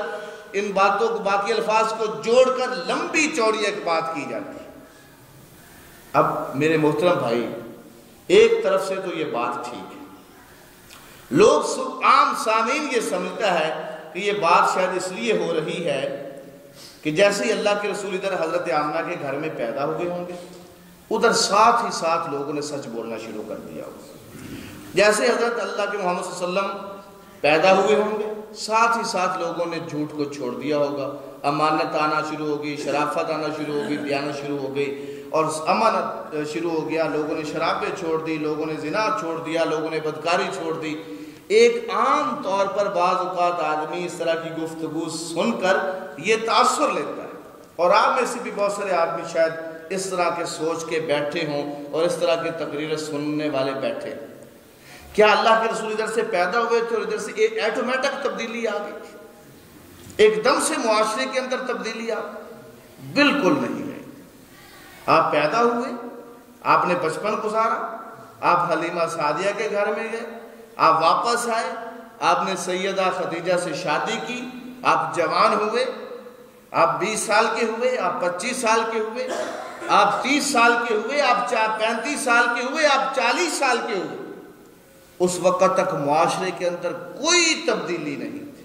ان باتوں کو باقی الفاظ کو جوڑ کر لمبی چوڑی ایک بات کی جاتی ہے۔ اب میرے محترم بھائی، ایک طرف سے تو یہ بات ٹھیک ہے، لوگ عام سامعین یہ سمجھتا ہے کہ یہ بات شاید اس لیے ہو رہی ہے کہ جیسے ہی اللہ کے رسول ادھر حضرت آمنہ کے گھر میں پیدا ہوئے ہوں گے، ادھر ساتھ ہی ساتھ لوگوں نے سچ بولنا شروع کر دیا ہوگا۔ جیسے حضرت اللہ کے محمد صلی اللہ علیہ وسلم پیدا ہوئے ہوں گے، ساتھ ہی ساتھ لوگوں نے جھوٹ کو چھوڑ دیا ہوگا، امانت آنا شروع ہوگی، شرافت آنا شروع ہوگی، دیانت شروع ہو گئی، اور امانت شروع ہو گیا، لوگوں نے شرابیں چھوڑ دی، لوگوں نے زنا چھوڑ دیا، لوگوں نے بدکاری چھوڑ دی۔ ایک عام طور پر بعض اوقات آدمی اس طرح کی گفتگو سن کر یہ تاثر لیتا ہے، اور آپ میں سے بھی بہت سارے آدمی شاید اس طرح کے سوچ کے بیٹھے ہوں اور اس طرح کی تقریریں سننے والے بیٹھے، کیا اللہ کے رسول ادھر سے پیدا ہوئے تھے اور ادھر سے ایک ایٹومیٹک تبدیلی آ گئی تھی، ایک دم سے معاشرے کے اندر تبدیلی آ گئی؟ بالکل نہیں ہے۔ آپ پیدا ہوئے، آپ نے بچپن گزارا، آپ حلیمہ سعدیہ کے گھر میں گئے، آپ واپس آئے، آپ نے سیدہ خدیجہ سے شادی کی، آپ جوان ہوئے، آپ 20 سال کے ہوئے، آپ 25 سال کے ہوئے، آپ 30 سال کے ہوئے، آپ 35 سال کے ہوئے، آپ 40 سال کے ہوئے۔ اس وقت تک معاشرے کے اندر کوئی تبدیلی نہیں تھی،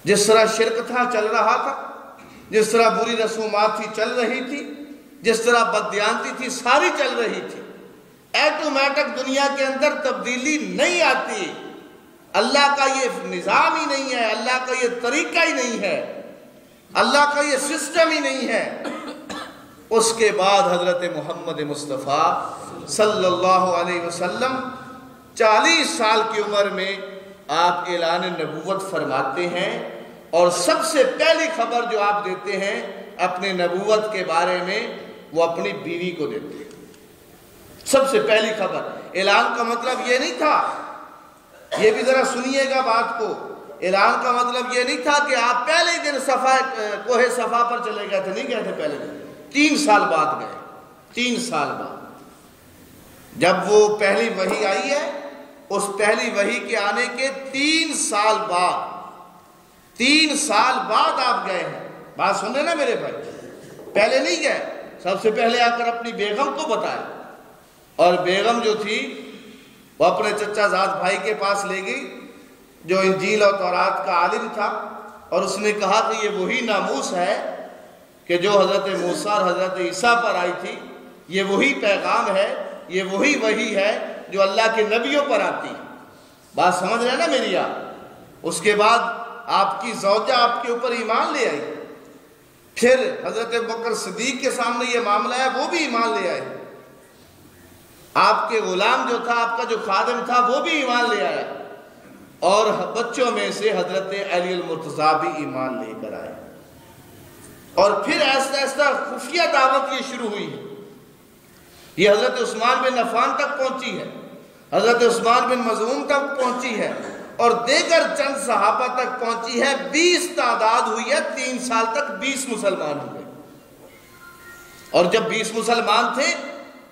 جس طرح شرک تھا چل رہا تھا، جس طرح بری رسومات تھی چل رہی تھی، جس طرح بددیانتی تھی ساری چل رہی تھی۔ ایٹومیٹک دنیا کے اندر تبدیلی نہیں آتی۔ اللہ کا یہ نظام ہی نہیں ہے، اللہ کا یہ طریقہ ہی نہیں ہے، اللہ کا یہ سسٹم ہی نہیں ہے۔ اس کے بعد حضرت محمد مصطفیٰ صلی اللہ علیہ وسلم 40 سال کی عمر میں آپ اعلان نبوت فرماتے ہیں، اور سب سے پہلی خبر جو آپ دیتے ہیں اپنے نبوت کے بارے میں وہ اپنی بیوی کو دیتے ہیں۔ سب سے پہلی خبر، اعلان کا مطلب یہ نہیں تھا، یہ بھی ذرا سنیے گا بات کو، اعلان کا مطلب یہ نہیں تھا کہ آپ پہلے دن کوہ صفا پر چلے گئے تھے، نہیں گئے تھے پہلے دن، 3 سال بعد گئے، 3 سال بعد جب وہ پہلی وحی آئی ہے، اس پہلی وحی کے آنے کے 3 سال بعد 3 سال بعد آپ گئے ہیں۔ بات سن رہے نا میرے بھائی، پہلے نہیں گئے، سب سے پہلے آ کر اپنی بیگم کو بتایا، اور بیگم جو تھی وہ اپنے چچا زاد بھائی کے پاس لے گئی جو انجیل اور تورات کا عالم تھا، اور اس نے کہا کہ یہ وہی ناموس ہے کہ جو حضرت موسیٰ اور حضرت عیسیٰ پر آئی تھی، یہ وہی پیغام ہے، یہ وہی وحی ہے جو اللہ کے نبیوں پر آتی ہے۔ بات سمجھ رہے ہیں نا میری آپ؟ اس کے بعد آپ کی زوجہ آپ کے اوپر ایمان لے آئی، پھر حضرت بکر صدیق کے سامنے یہ معاملہ ہے، وہ بھی ایمان لے آئے، آپ کے غلام جو تھا، آپ کا جو خادم تھا، وہ بھی ایمان لے آیا، اور بچوں میں سے حضرت علی المرتضیٰ بھی ایمان لے کر آئے، اور پھر ایسا ایسا خفیہ دعوت یہ شروع ہوئی ہے، یہ حضرت عثمان بن عفان تک پہنچی ہے، حضرت عثمان بن مظعون تک پہنچی ہے، اور دیگر چند صحابہ تک پہنچی ہے۔ 20 تعداد ہوئی ہے، 3 سال تک 20 مسلمان ہوئے، اور جب 20 مسلمان تھے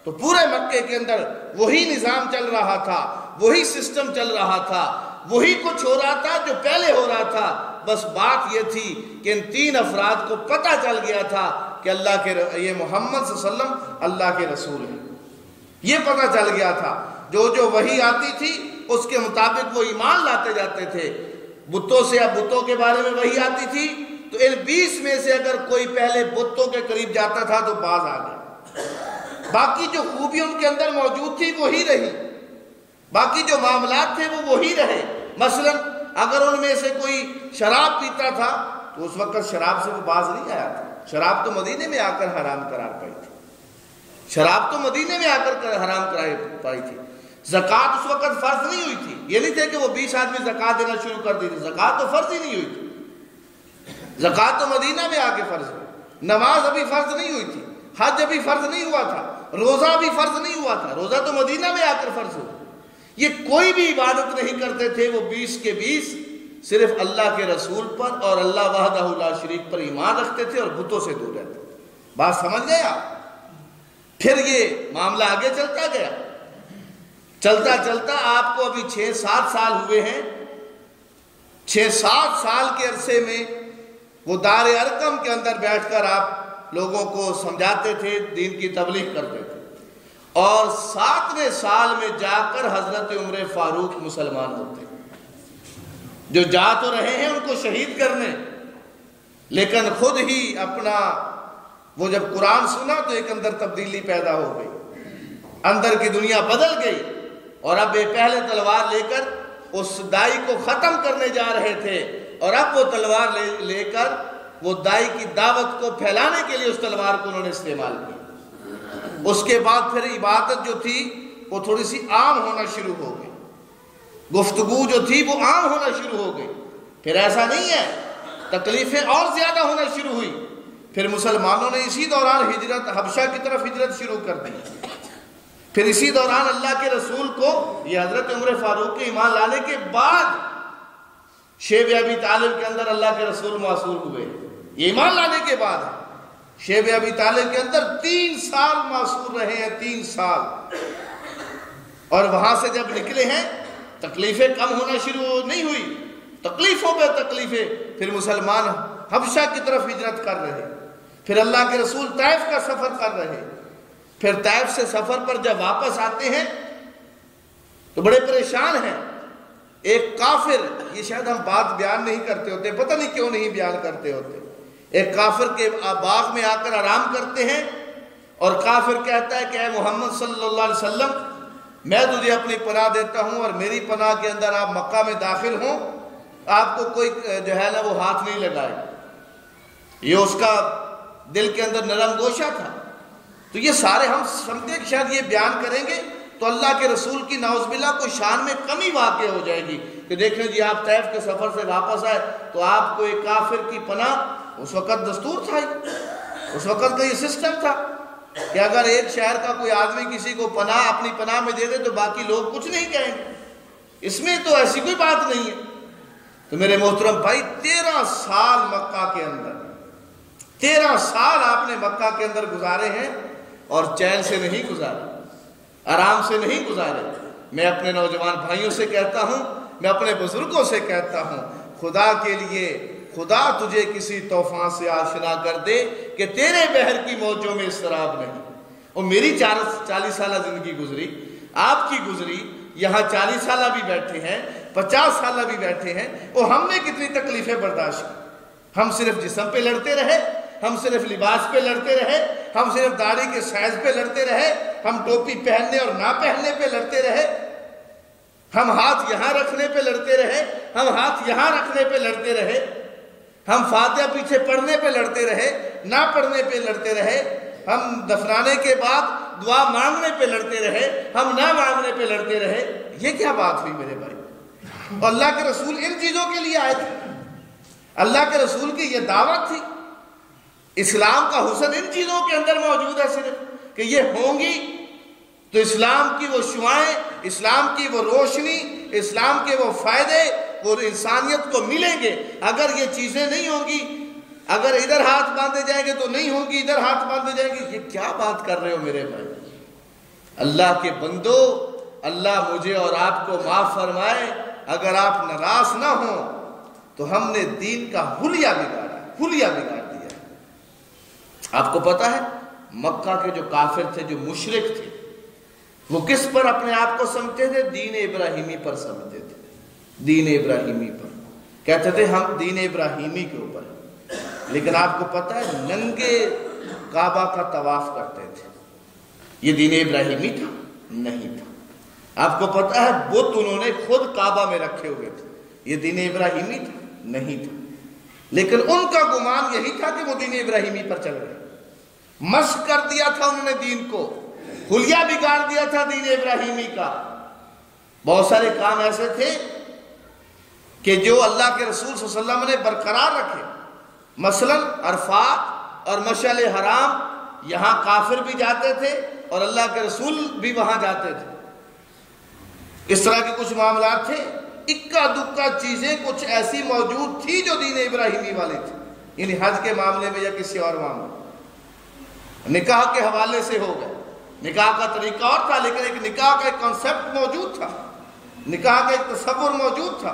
تو پورے مکے کے اندر وہی نظام چل رہا تھا، وہی سسٹم چل رہا تھا، وہی کچھ ہو رہا تھا جو پہلے ہو رہا تھا، بس بات یہ تھی کہ ان 3 افراد کو پتہ چل گیا تھا کہ یہ محمد صلی اللہ علیہ وسلم اللہ کے رسول ہیں، یہ پتہ چل گیا تھا، جو وحی آتی تھی اس کے مطابق وہ ایمان لاتے جاتے تھے، بتوں سے، اب بتوں کے بارے میں وحی آتی تھی تو ان 20 میں سے اگر کوئی پہلے بتوں کے قریب جاتا تھا تو باز آ گیا، باقی جو خوبی ان کے اندر موجود تھی وہی رہی، باقی جو معاملات تھے وہ وہی رہے۔ مثلا اگر ان میں سے کوئی شراب پیتا تھا تو اس وقت شراب سے وہ باز نہیں آیا تھا، شراب تو مدینے میں آ کر حرام قرار پائی تھی، شراب تو مدینے میں آ کر حرام قرار پائی تھی۔ زکوٰۃ اس وقت فرض نہیں ہوئی تھی، یہ نہیں تھے کہ وہ 20 آدمی زکوٰۃ دینا شروع کر دی تھی، زکوٰۃ تو فرض ہی نہیں ہوئی تھی، زکوٰۃ تو مدینہ میں آ کے فرض ہوئی، نماز ابھی فرض نہیں ہوئی تھی، حج ابھی فرض نہیں ہوا تھا، روزہ بھی فرض نہیں ہوا تھا، روزہ تو مدینہ میں آ کر فرض ہوا۔ یہ کوئی بھی عبادت نہیں کرتے تھے، وہ 20 کے 20 صرف اللہ کے رسول پر اور اللہ وحدہ لا شریک پر ایمان رکھتے تھے اور بتوں سے دور رہتے تھے۔ بات سمجھ گئے آپ؟ پھر یہ معاملہ آگے چلتا گیا، چلتا چلتا آپ کو ابھی 6-7 سال ہوئے ہیں، 6-7 سال کے عرصے میں وہ دار ارقم کے اندر بیٹھ کر آپ لوگوں کو سمجھاتے تھے، دین کی تبلیغ کرتے تھے، اور 7ویں سال میں جا کر حضرت عمر فاروق مسلمان ہوتے ہیں، جو جا تو رہے ہیں ان کو شہید کرنے، لیکن خود ہی اپنا وہ جب قرآن سنا تو ایک اندر تبدیلی پیدا ہو گئی، اندر کی دنیا بدل گئی، اور اب یہ پہلے تلوار لے کر اس دائی کو ختم کرنے جا رہے تھے، اور اب وہ تلوار لے کر وہ دائی کی دعوت کو پھیلانے کے لیے اس تلوار کو انہوں نے استعمال کی۔ اس کے بعد پھر عبادت جو تھی وہ تھوڑی سی عام ہونا شروع ہو گئی، گفتگو جو تھی وہ عام ہونا شروع ہو گئی، پھر ایسا نہیں ہے، تکلیفیں اور زیادہ ہونا شروع ہوئی، پھر مسلمانوں نے اسی دوران ہجرت حبشہ کی طرف ہجرت شروع کر دی، پھر اسی دوران اللہ کے رسول کو، یہ حضرت عمر فاروق کے ایمان لانے کے بعد شیب ابی طالب کے اندر اللہ کے رسول معصور ہوئے، یہ ایمان لانے کے بعد ہے، شیب ابی طالب کے اندر 3 سال معصور رہے ہیں، 3 سال، اور وہاں سے جب نکلے ہیں تکلیفیں کم ہونا شروع نہیں ہوئی، تکلیفوں پہ تکلیفیں، پھر مسلمان حبشہ کی طرف ہجرت کر رہے، پھر اللہ کے رسول طائف کا سفر کر رہے، پھر طائف سے سفر پر جب واپس آتے ہیں تو بڑے پریشان ہیں، ایک کافر، یہ شاید ہم بات بیان نہیں کرتے ہوتے، پتہ نہیں کیوں نہیں بیان کرتے ہوتے، ایک کافر کے باغ میں آ کر آرام کرتے ہیں، اور کافر کہتا ہے کہ اے محمد صلی اللہ علیہ وسلم میں تجھے اپنی پناہ دیتا ہوں اور میری پناہ کے اندر آپ مکہ میں داخل ہوں، آپ کو کوئی جو ہے نا وہ ہاتھ نہیں لگائے۔ یہ اس کا دل کے اندر نرم گوشہ تھا۔ تو یہ سارے ہم سمجھتے کہ شاید یہ بیان کریں گے تو اللہ کے رسول کی نعوذ باللہ کو شان میں کمی واقع ہو جائے گی کہ دیکھیں جی آپ طیف کے سفر سے واپس آئے تو آپ کو ایک کافر کی پناہ، اس وقت دستور تھا، اس وقت کا یہ سسٹم تھا کہ اگر ایک شہر کا کوئی آدمی کسی کو پناہ اپنی پناہ میں دے دے تو باقی لوگ کچھ نہیں کہیں گے، اس میں تو ایسی کوئی بات نہیں ہے۔ تو میرے محترم بھائی 13 سال مکہ کے اندر، 13 سال آپ نے مکہ کے اندر گزارے ہیں اور چین سے نہیں گزارے، آرام سے نہیں گزارے۔ میں اپنے نوجوان بھائیوں سے کہتا ہوں، میں اپنے بزرگوں سے کہتا ہوں، خدا کے لیے خدا تجھے کسی طوفان سے آشنا کر دے کہ تیرے بحر کی موجوں میں اضطراب نہیں۔ اور میری 40 سالہ زندگی گزری، آپ کی گزری، یہاں 40 سالہ بھی بیٹھے ہیں، 50 سالہ بھی بیٹھے ہیں، اور ہم نے کتنی تکلیفیں برداشت کی۔ ہم صرف جسم پہ لڑتے رہے، ہم صرف لباس پہ لڑتے رہے، ہم صرف داڑھی کے سائز پہ لڑتے رہے، ہم ٹوپی پہننے اور نہ پہننے پہ لڑتے رہے، ہم ہاتھ یہاں رکھنے پہ لڑتے رہے، ہم ہاتھ یہاں رکھنے پہ لڑتے رہے، ہم فاتحہ پیچھے پڑھنے پہ لڑتے رہے، نہ پڑھنے پہ لڑتے رہے، ہم دفنانے کے بعد دعا مانگنے پہ لڑتے رہے، ہم نہ مانگنے پہ لڑتے رہے۔ یہ کیا بات ہوئی میرے بھائی؟ اور اللہ کے رسول ان چیزوں کے لیے آئے تھے، اللہ کے رسول کی یہ دعوت تھی۔ اسلام کا حسن ان چیزوں کے اندر موجود ہے صرف کہ یہ ہوں گی تو اسلام کی وہ شعائیں، اسلام کی وہ روشنی، اسلام کے وہ فائدے وہ انسانیت کو ملیں گے۔ اگر یہ چیزیں نہیں ہوں گی، اگر ادھر ہاتھ باندھے جائیں گے تو نہیں ہوں گی، ادھر ہاتھ باندھے جائیں گے، یہ کیا بات کر رہے ہو میرے بھائی؟ اللہ کے بندو، اللہ مجھے اور آپ کو معاف فرمائے، اگر آپ ناراض نہ ہوں تو ہم نے دین کا حلیہ بگاڑ دیا۔ آپ کو پتا ہے مکہ کے جو کافر تھے، جو مشرک تھے، وہ کس پر اپنے آپ کو سمجھتے تھے؟ دین ابراہیمی پر سمجھتے تھے، دین ابراہیمی پر کہتے تھے ہم دین ابراہیمی کے اوپر۔ لیکن آپ کو پتا ہے ننگے کعبہ کا طواف کرتے تھے، یہ دین ابراہیمی تھا؟ نہیں تھا۔ آپ کو پتا ہے بت انہوں نے خود کعبہ میں رکھے ہوئے تھے، یہ دین ابراہیمی تھا؟ نہیں تھا۔ لیکن ان کا گمان یہی تھا کہ وہ دین ابراہیمی پر چل رہے، مشق کر دیا تھا انہوں نے دین کو، حلیہ بگاڑ دیا تھا دین ابراہیمی کا۔ بہت سارے کام ایسے تھے کہ جو اللہ کے رسول صلی اللہ علیہ وسلم نے برقرار رکھے، مثلا عرفات اور مشعل حرام، یہاں کافر بھی جاتے تھے اور اللہ کے رسول بھی وہاں جاتے تھے۔ اس طرح کے کچھ معاملات تھے، اکا دکا چیزیں کچھ ایسی موجود تھی جو دین ابراہیمی والی تھی، یعنی حج کے معاملے میں یا کسی اور معاملے میں۔ نکاح کے حوالے سے ہو گئے، نکاح کا طریقہ اور تھا، لیکن ایک نکاح کا ایک کنسپٹ موجود تھا، نکاح کا ایک تصور موجود تھا،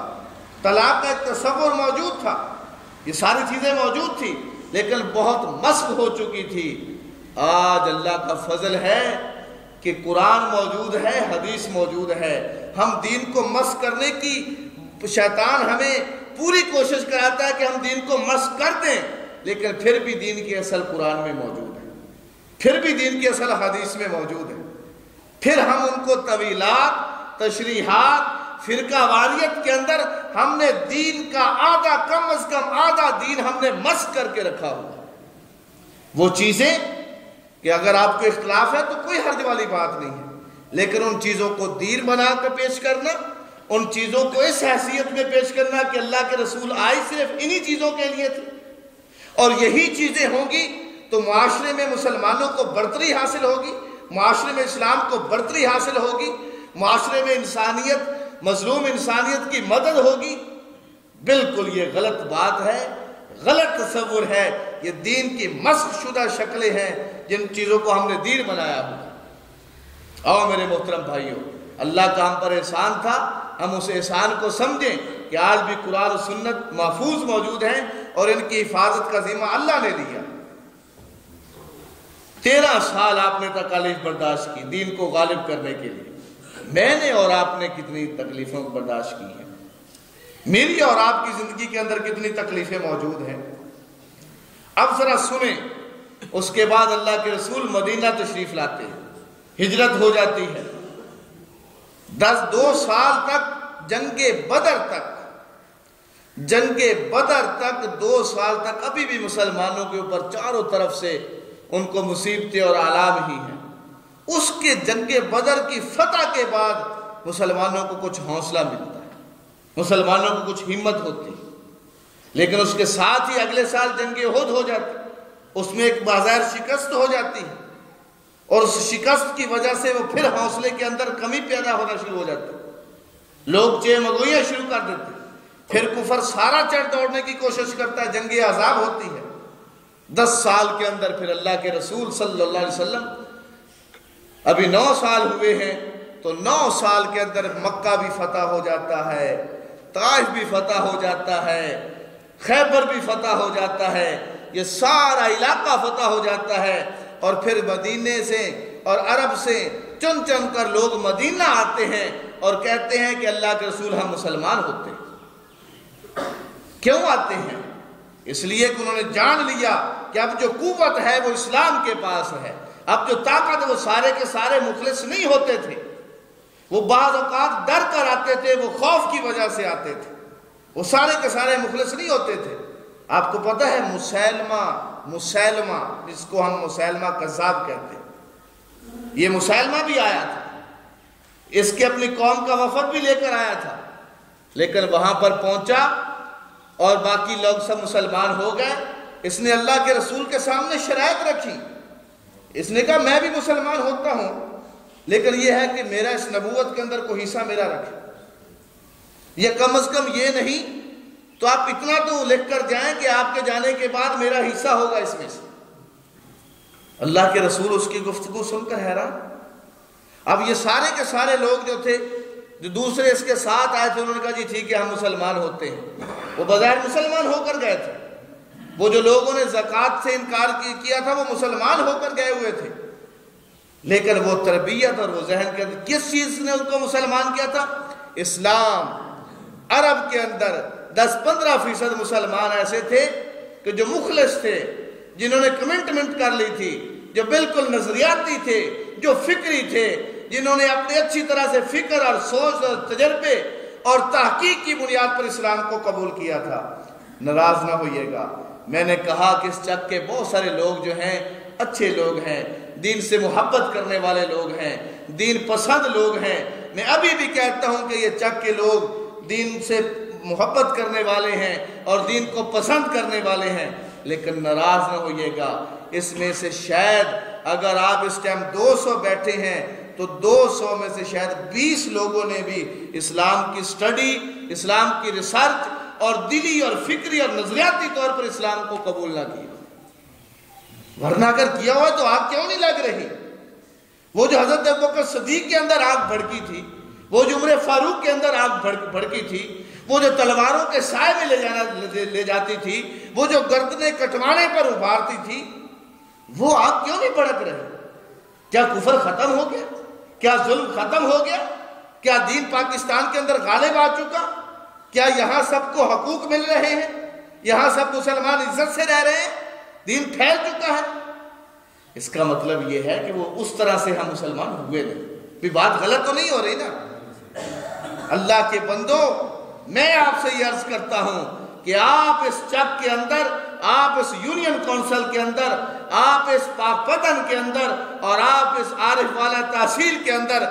طلاق کا ایک تصور موجود تھا، یہ ساری چیزیں موجود تھی، لیکن بہت مسخ ہو چکی تھی۔ آج اللہ کا فضل ہے کہ قرآن موجود ہے، حدیث موجود ہے، ہم دین کو مسخ کرنے کی، شیطان ہمیں پوری کوشش کراتا ہے کہ ہم دین کو مسخ کر دیں، لیکن پھر بھی دین کی اصل قرآن میں موجود ہے، پھر بھی دین کی اصل حدیث میں موجود ہے۔ پھر ہم ان کو طویلات، تشریحات، فرقہ واریت کے اندر ہم نے دین کا آدھا، کم از کم آدھا دین ہم نے مسخ کر کے رکھا ہوا۔ وہ چیزیں کہ اگر آپ کو اختلاف ہے تو کوئی حرج والی بات نہیں ہے، لیکن ان چیزوں کو دین بنا کر پیش کرنا، ان چیزوں کو اس حیثیت میں پیش کرنا کہ اللہ کے رسول آئی صرف انہی چیزوں کے لیے تھے اور یہی چیزیں ہوں گی تو معاشرے میں مسلمانوں کو برتری حاصل ہوگی، معاشرے میں اسلام کو برتری حاصل ہوگی، معاشرے میں انسانیت، مظلوم انسانیت کی مدد ہوگی۔ بالکل یہ غلط بات ہے، غلط تصور ہے، یہ دین کی مسخ شدہ شکلیں ہیں جن چیزوں کو ہم نے دین بنایا ہوا۔ آؤ میرے محترم بھائیوں، اللہ کا ہم پر احسان تھا، ہم اس احسان کو سمجھیں کہ آج بھی قرآن و سنت محفوظ موجود ہیں اور ان کی حفاظت کا ذمہ اللہ نے لیا۔ 13 سال آپ نے تکالیف برداشت کی دین کو غالب کرنے کے لیے، میں نے اور آپ نے کتنی تکلیفوں کو برداشت کی ہیں، میری اور آپ کی زندگی کے اندر کتنی تکلیفیں موجود ہیں۔ اب ذرا سنیں، اس کے بعد اللہ کے رسول مدینہ تشریف لاتے ہیں، ہجرت ہو جاتی ہے، دو سال تک جنگ بدر تک 2 سال تک ابھی بھی مسلمانوں کے اوپر چاروں طرف سے ان کو مصیبتیں اور آلام ہی ہیں۔ اس کے جنگ بدر کی فتح کے بعد مسلمانوں کو کچھ حوصلہ ملتا ہے، مسلمانوں کو کچھ ہمت ہوتی ہے، لیکن اس کے ساتھ ہی اگلے سال جنگ احد ہو جاتی، اس میں ایک بظاہر شکست ہو جاتی ہے، اور اس شکست کی وجہ سے وہ پھر حوصلے کے اندر کمی پیدا ہونا شروع ہو جاتی، لوگ چہمگوئیاں شروع کر دیتے، پھر کفر سارا چڑھ دوڑنے کی کوشش کرتا ہے، جنگ عذاب ہوتی ہے۔ 10 سال کے اندر پھر اللہ کے رسول صلی اللہ علیہ وسلم، ابھی 9 سال ہوئے ہیں تو 9 سال کے اندر مکہ بھی فتح ہو جاتا ہے، طائف بھی فتح ہو جاتا ہے، خیبر بھی فتح ہو جاتا ہے، یہ سارا علاقہ فتح ہو جاتا ہے، اور پھر مدینے سے اور عرب سے چن چن کر لوگ مدینہ آتے ہیں اور کہتے ہیں کہ اللہ کے رسول ہم مسلمان ہوتے ہیں۔ کیوں آتے ہیں؟ اس لیے کہ انہوں نے جان لیا کہ اب جو قوت ہے وہ اسلام کے پاس ہے، اب جو طاقت ہے وہ سارے کے سارے مخلص نہیں ہوتے تھے، وہ بعض اوقات ڈر کر آتے تھے، وہ خوف کی وجہ سے آتے تھے، وہ سارے کے سارے مخلص نہیں ہوتے تھے۔ آپ کو پتہ ہے مسیلمہ جس کو ہم مسیلمہ کذاب کہتے ہیں، یہ مسیلمہ بھی آیا تھا، اس کے اپنی قوم کا وفد بھی لے کر آیا تھا، لیکن وہاں پر پہنچا اور باقی لوگ سب مسلمان ہو گئے۔ اس نے اللہ کے رسول کے سامنے شرائط رکھی، اس نے کہا میں بھی مسلمان ہوتا ہوں، لیکن یہ ہے کہ میرا اس نبوت کے اندر کوئی حصہ میرا رکھے، یہ کم از کم یہ نہیں تو آپ اتنا تو لکھ کر جائیں کہ آپ کے جانے کے بعد میرا حصہ ہوگا اس میں سے۔ اللہ کے رسول اس کی گفتگو سن کر حیران۔ اب یہ سارے کے سارے لوگ جو تھے، جو دوسرے اس کے ساتھ آئے تھے، انہوں نے کہا جی ٹھیک ہے ہم مسلمان ہوتے ہیں، وہ بظاہر مسلمان ہو کر گئے تھے، وہ جو لوگوں نے زکوٰۃ سے انکار کیا تھا وہ مسلمان ہو کر گئے ہوئے تھے، لیکن وہ تربیت اور وہ ذہن کے اندر کس چیز نے ان کو مسلمان کیا تھا؟ اسلام۔ عرب کے اندر 10-15% مسلمان ایسے تھے کہ جو مخلص تھے، جنہوں نے کمٹمنٹ کر لی تھی، جو بالکل نظریاتی تھے، جو فکری تھے، جنہوں نے اپنی اچھی طرح سے فکر اور سوچ اور تجربے اور تحقیق کی بنیاد پر اسلام کو قبول کیا تھا۔ ناراض نہ ہوئیے گا، میں نے کہا کہ اس چک کے بہت سارے لوگ جو ہیں اچھے لوگ ہیں، دین سے محبت کرنے والے لوگ ہیں، دین پسند لوگ ہیں۔ میں ابھی بھی کہتا ہوں کہ یہ چک کے لوگ دین سے محبت کرنے والے ہیں اور دین کو پسند کرنے والے ہیں، لیکن ناراض نہ ہوئیے گا، اس میں سے شاید اگر آپ اس ٹائم 200 بیٹھے ہیں تو 200 میں سے شاید 20 لوگوں نے بھی اسلام کی سٹڈی، اسلام کی ریسرچ اور دلی اور فکری اور نظریاتی طور پر اسلام کو قبول نہ کیا۔ ورنہ اگر کیا ہوا تو آگ کیوں نہیں لگ رہی؟ وہ جو حضرت ابوبکر صدیق کے اندر آگ بھڑکی تھی، وہ جو عمر فاروق کے اندر آگ بھڑکی تھی، وہ جو تلواروں کے سائے میں لے جاتی تھی، وہ جو گردنیں کٹوانے پر ابھارتی تھی، وہ آگ کیوں نہیں بھڑک رہی؟ کیا کفر ختم ہو گیا؟ کیا ظلم ختم ہو گیا؟ کیا دین پاکستان کے اندر غالب آ چکا؟ کیا یہاں سب کو حقوق مل رہے ہیں؟ یہاں سب مسلمان عزت سے رہ رہے ہیں؟ دین پھیل چکا ہے؟ اس کا مطلب یہ ہے کہ وہ اس طرح سے ہم مسلمان ہوئے نہیں۔ بھی بات غلط تو نہیں ہو رہی نا؟ اللہ کے بندو، میں آپ سے یہ عرض کرتا ہوں کہ آپ اس چک کے اندر، آپ اس یونین کونسل کے اندر، آپ اس پاک پتن کے اندر اور آپ اس عارف والا تحصیل کے اندر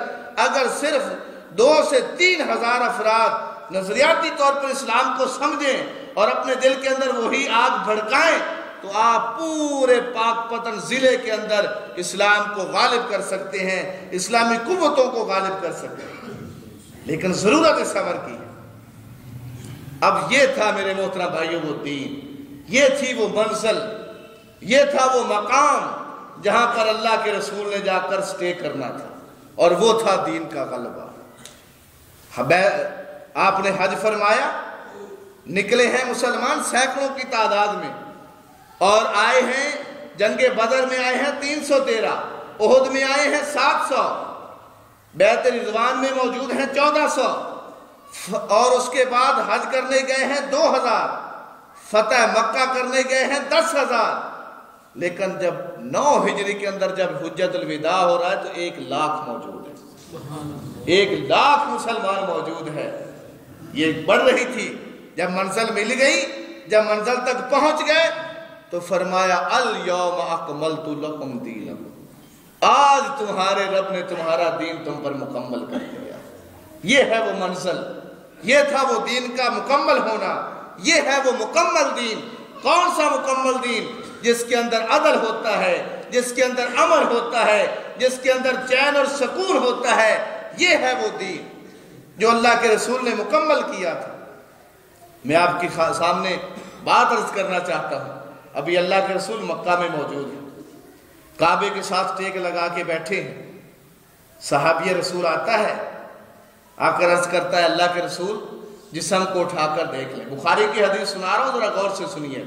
اگر صرف 2 سے 3 ہزار افراد نظریاتی طور پر اسلام کو سمجھیں اور اپنے دل کے اندر وہی آگ بھڑکائیں تو آپ پورے پاک پتن ضلع کے اندر اسلام کو غالب کر سکتے ہیں، اسلامی قوتوں کو غالب کر سکتے ہیں، لیکن ضرورت ہے صبر کی۔ اب یہ تھا میرے محترم بھائیوں وہ دین، یہ تھی وہ منزل، یہ تھا وہ مقام جہاں پر اللہ کے رسول نے جا کر سٹے کرنا تھا، اور وہ تھا دین کا غلبہ۔ آپ نے حج فرمایا، نکلے ہیں مسلمان سینکڑوں کی تعداد میں، اور آئے ہیں جنگ بدر میں آئے ہیں 313، احد میں آئے ہیں 700، بیعت رضوان میں موجود ہیں 1400، اور اس کے بعد حج کرنے گئے ہیں 2000، فتح مکہ کرنے گئے ہیں 10,000، لیکن جب 9 ہجری کے اندر جب حجت الوداع ہو رہا ہے تو 1 لاکھ موجود ہے۔ 1,00,000 مسلمان موجود ہے. یہ بڑھ رہی تھی. جب منزل مل گئی، جب منزل تک پہنچ گئے تو فرمایا الیوم اکملت لکم دینکم، آج تمہارے رب نے تمہارا دین تم پر مکمل کر دیا. یہ ہے وہ منزل، یہ تھا وہ دین کا مکمل ہونا. یہ ہے وہ مکمل دین. کون سا مکمل دین؟ جس کے اندر عدل ہوتا ہے، جس کے اندر امن ہوتا ہے، جس کے اندر چین اور سکون ہوتا ہے. یہ ہے وہ دین جو اللہ کے رسول نے مکمل کیا تھا. میں آپ کے سامنے بات عرض کرنا چاہتا ہوں. ابھی اللہ کے رسول مکہ میں موجود ہیں، کعبے کے ساتھ ٹیک لگا کے بیٹھے ہیں. صحابی رسول آتا ہے، آ کر عرض کرتا ہے اللہ کے رسول جسم کو اٹھا کر دیکھ لیں. بخاری کی حدیث سنا رہا ہوں، ذرا غور سے سنیے.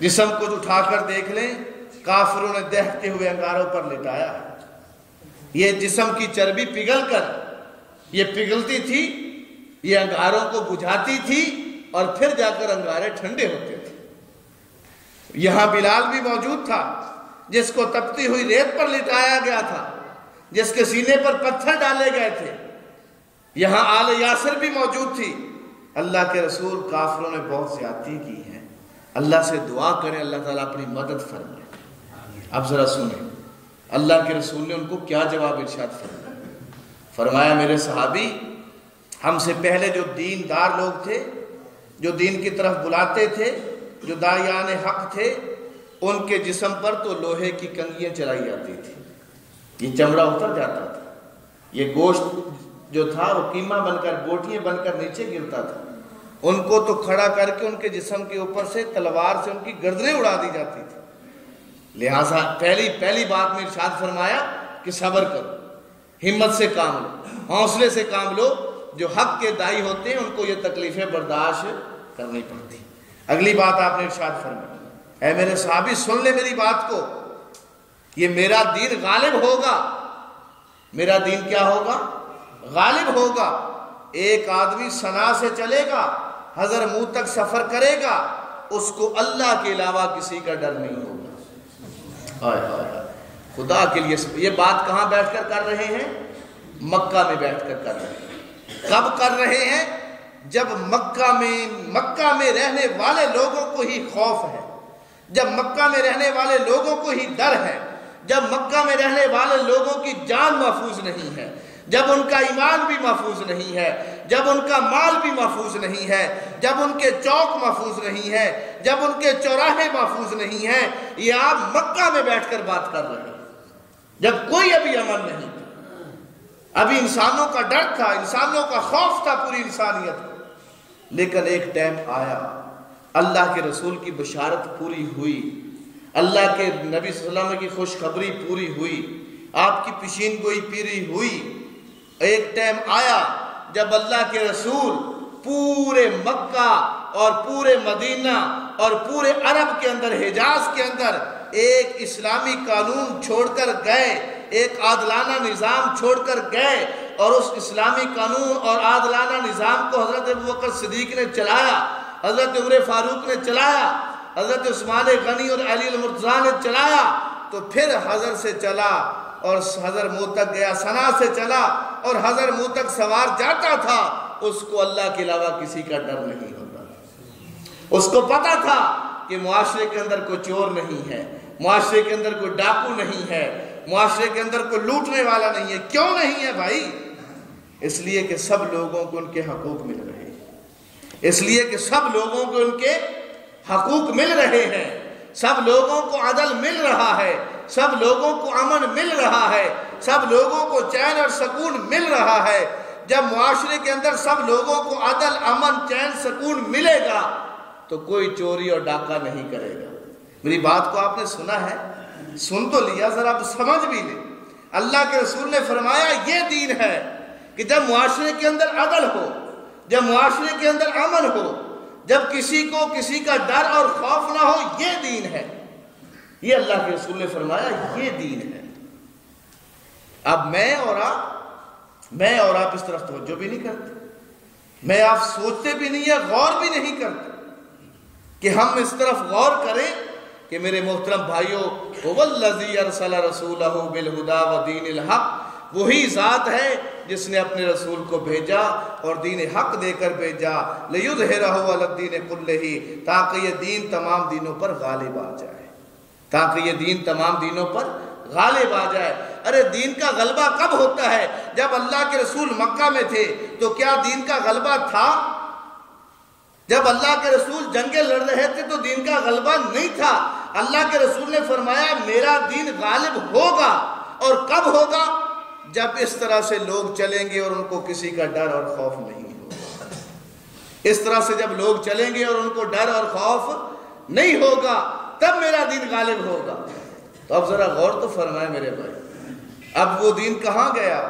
جسم کو اٹھا کر دیکھ لیں، کافروں نے دہتے ہوئے انگاروں پر لٹایا. یہ جسم کی چربی پگھل کر یہ پگھلتی تھی، یہ انگاروں کو بجھاتی تھی اور پھر جا کر انگارے ٹھنڈے ہوتے تھے. یہاں بلال بھی موجود تھا جس کو تپتی ہوئی ریت پر لٹایا گیا تھا، جس کے سینے پر پتھر ڈالے گئے تھے. یہاں آل یاسر بھی موجود تھی. اللہ کے رسول کافروں نے بہت زیادتی کی ہے. اللہ سے دعا کریں اللہ تعالیٰ اپنی مدد فرمائے. اب ذرا سنیں اللہ کے رسول نے ان کو کیا جواب ارشاد فرمایا. فرمایا میرے صحابی، ہم سے پہلے جو دیندار لوگ تھے، جو دین کی طرف بلاتے تھے، جو داعیان حق تھے، ان کے جسم پر تو لوہے کی کنگیاں چلائی جاتی تھی. یہ چمڑا اتر جاتا تھا، یہ گوشت جو تھا وہ قیمہ بن کر، بوٹیاں بن کر نیچے گرتا تھا. ان کو تو کھڑا کر کے ان کے جسم کے اوپر سے تلوار سے ان کی گردنیں اڑا دی جاتی تھی. لہٰذا پہلی بات میں ارشاد فرمایا کہ صبر کرو، ہمت سے کام لو، حوصلے سے کام لو. جو حق کے دائی ہوتے ہیں ان کو یہ تکلیفیں برداشت کرنی پڑتی. اگلی بات آپ نے ارشاد فرمایا، اے میرے صحابی سن لے میری بات کو، یہ میرا دین غالب ہوگا. میرا دین کیا ہوگا؟ غالب ہوگا. ایک آدمی صنعاء سے چلے گا، حضرموت تک سفر کرے گا، اس کو اللہ کے علاوہ کسی کا ڈر نہیں ہوگا. خدا کے لیے یہ بات کہاں بیٹھ کر کر رہے ہیں؟ مکہ میں بیٹھ کر کر رہے ہیں. کب کر رہے ہیں؟ جب مکہ میں رہنے والے لوگوں کو ہی خوف ہے، جب مکہ میں رہنے والے لوگوں کو ہی ڈر ہے، جب مکہ میں رہنے والے لوگوں کی جان محفوظ نہیں ہے، جب ان کا ایمان بھی محفوظ نہیں ہے، جب ان کا مال بھی محفوظ نہیں ہے، جب ان کے چوک محفوظ نہیں ہے، جب ان کے چوراہے محفوظ نہیں ہیں. یہ آپ مکہ میں بیٹھ کر بات کر رہے ہیں جب کوئی ابھی امن نہیں تھا. ابھی انسانوں کا ڈر تھا، انسانوں کا خوف تھا پوری انسانیت کو. لیکن ایک ٹائم آیا، اللہ کے رسول کی بشارت پوری ہوئی، اللہ کے نبی صلی اللہ علیہ وسلم کی خوشخبری پوری ہوئی، آپ کی پیشین گوئی پیری ہوئی. ایک ٹائم آیا جب اللہ کے رسول پورے مکہ اور پورے مدینہ اور پورے عرب کے اندر، حجاز کے اندر ایک اسلامی قانون چھوڑ کر گئے، ایک عادلانہ نظام چھوڑ کر گئے. اور اس اسلامی قانون اور عادلانہ نظام کو حضرت ابوبکر صدیق نے چلایا، حضرت عمر فاروق نے چلایا، حضرت عثمان غنی اور علی المرتضیٰ نے چلایا. تو پھر حضر سے چلا اور حضر موت تک گیا، صنعاء سے چلا اور حضر موت تک سوار جاتا تھا. اس کو اللہ کے علاوہ کسی کا ڈر نہیں ہوتا. اس کو پتا تھا کہ معاشرے کے اندر کوئی چور نہیں ہے، معاشرے کے اندر کوئی ڈاکو نہیں ہے، معاشرے کے اندر کوئی لوٹنے والا نہیں ہے. کیوں نہیں ہے بھائی؟ اس لیے کہ سب لوگوں کو ان کے حقوق مل رہے ہیں، اس لیے کہ سب لوگوں کو ان کے حقوق مل رہے ہیں، سب لوگوں کو عدل مل رہا ہے، سب لوگوں کو امن مل رہا ہے، سب لوگوں کو چین اور سکون مل رہا ہے. جب معاشرے کے اندر سب لوگوں کو عدل، امن، چین، سکون ملے گا تو کوئی چوری اور ڈاکہ نہیں کرے گا. میری بات کو آپ نے سنا ہے، سن تو لیا، ذرا آپ سمجھ بھی لیں. اللہ کے رسول نے فرمایا یہ دین ہے کہ جب معاشرے کے اندر عدل ہو، جب معاشرے کے اندر امن ہو، جب کسی کو کسی کا ڈر اور خوف نہ ہو، یہ دین ہے. یہ اللہ کے رسول نے فرمایا یہ دین ہے. اب میں اور آپ اس طرف توجہ بھی نہیں کرتے، میں آپ سوچتے بھی نہیں ہیں، غور بھی نہیں کرتے کہ ہم اس طرف غور کریں کہ میرے محترم بھائیوں، وَالَّذِي أَرْسَلَ رَسُولَهُ بِالْهُدَى وَدِينِ الْحَقِّ وہی ذات ہے جس نے اپنے رسول کو بھیجا اور دین حق دے کر بھیجا، لِيُظْهِرَهُ عَلَى الدِّينِ كُلِّهِ، تاکہ یہ دین تمام دینوں پر غالب آ جائے، تاکہ یہ دین تمام دینوں پر غالب آ جائے۔ ارے دین کا غلبہ کب ہوتا ہے؟ جب اللہ کے رسول مکہ میں تھے تو کیا دین کا غلبہ تھا؟ جب اللہ کے رسول جنگیں لڑ رہے تھے تو دین کا غلبہ نہیں تھا۔ اللہ کے رسول نے فرمایا میرا دین غالب ہوگا، اور کب ہوگا؟ جب اس طرح سے لوگ چلیں گے اور ان کو کسی کا ڈر اور خوف نہیں ہوگا۔ اس طرح سے جب لوگ چلیں گے اور ان کو ڈر اور خوف نہیں ہوگا، تب میرا دین غالب ہوگا۔ تو اب ذرا غور تو فرمائے میرے بھائی، اب وہ دین کہاں گیا؟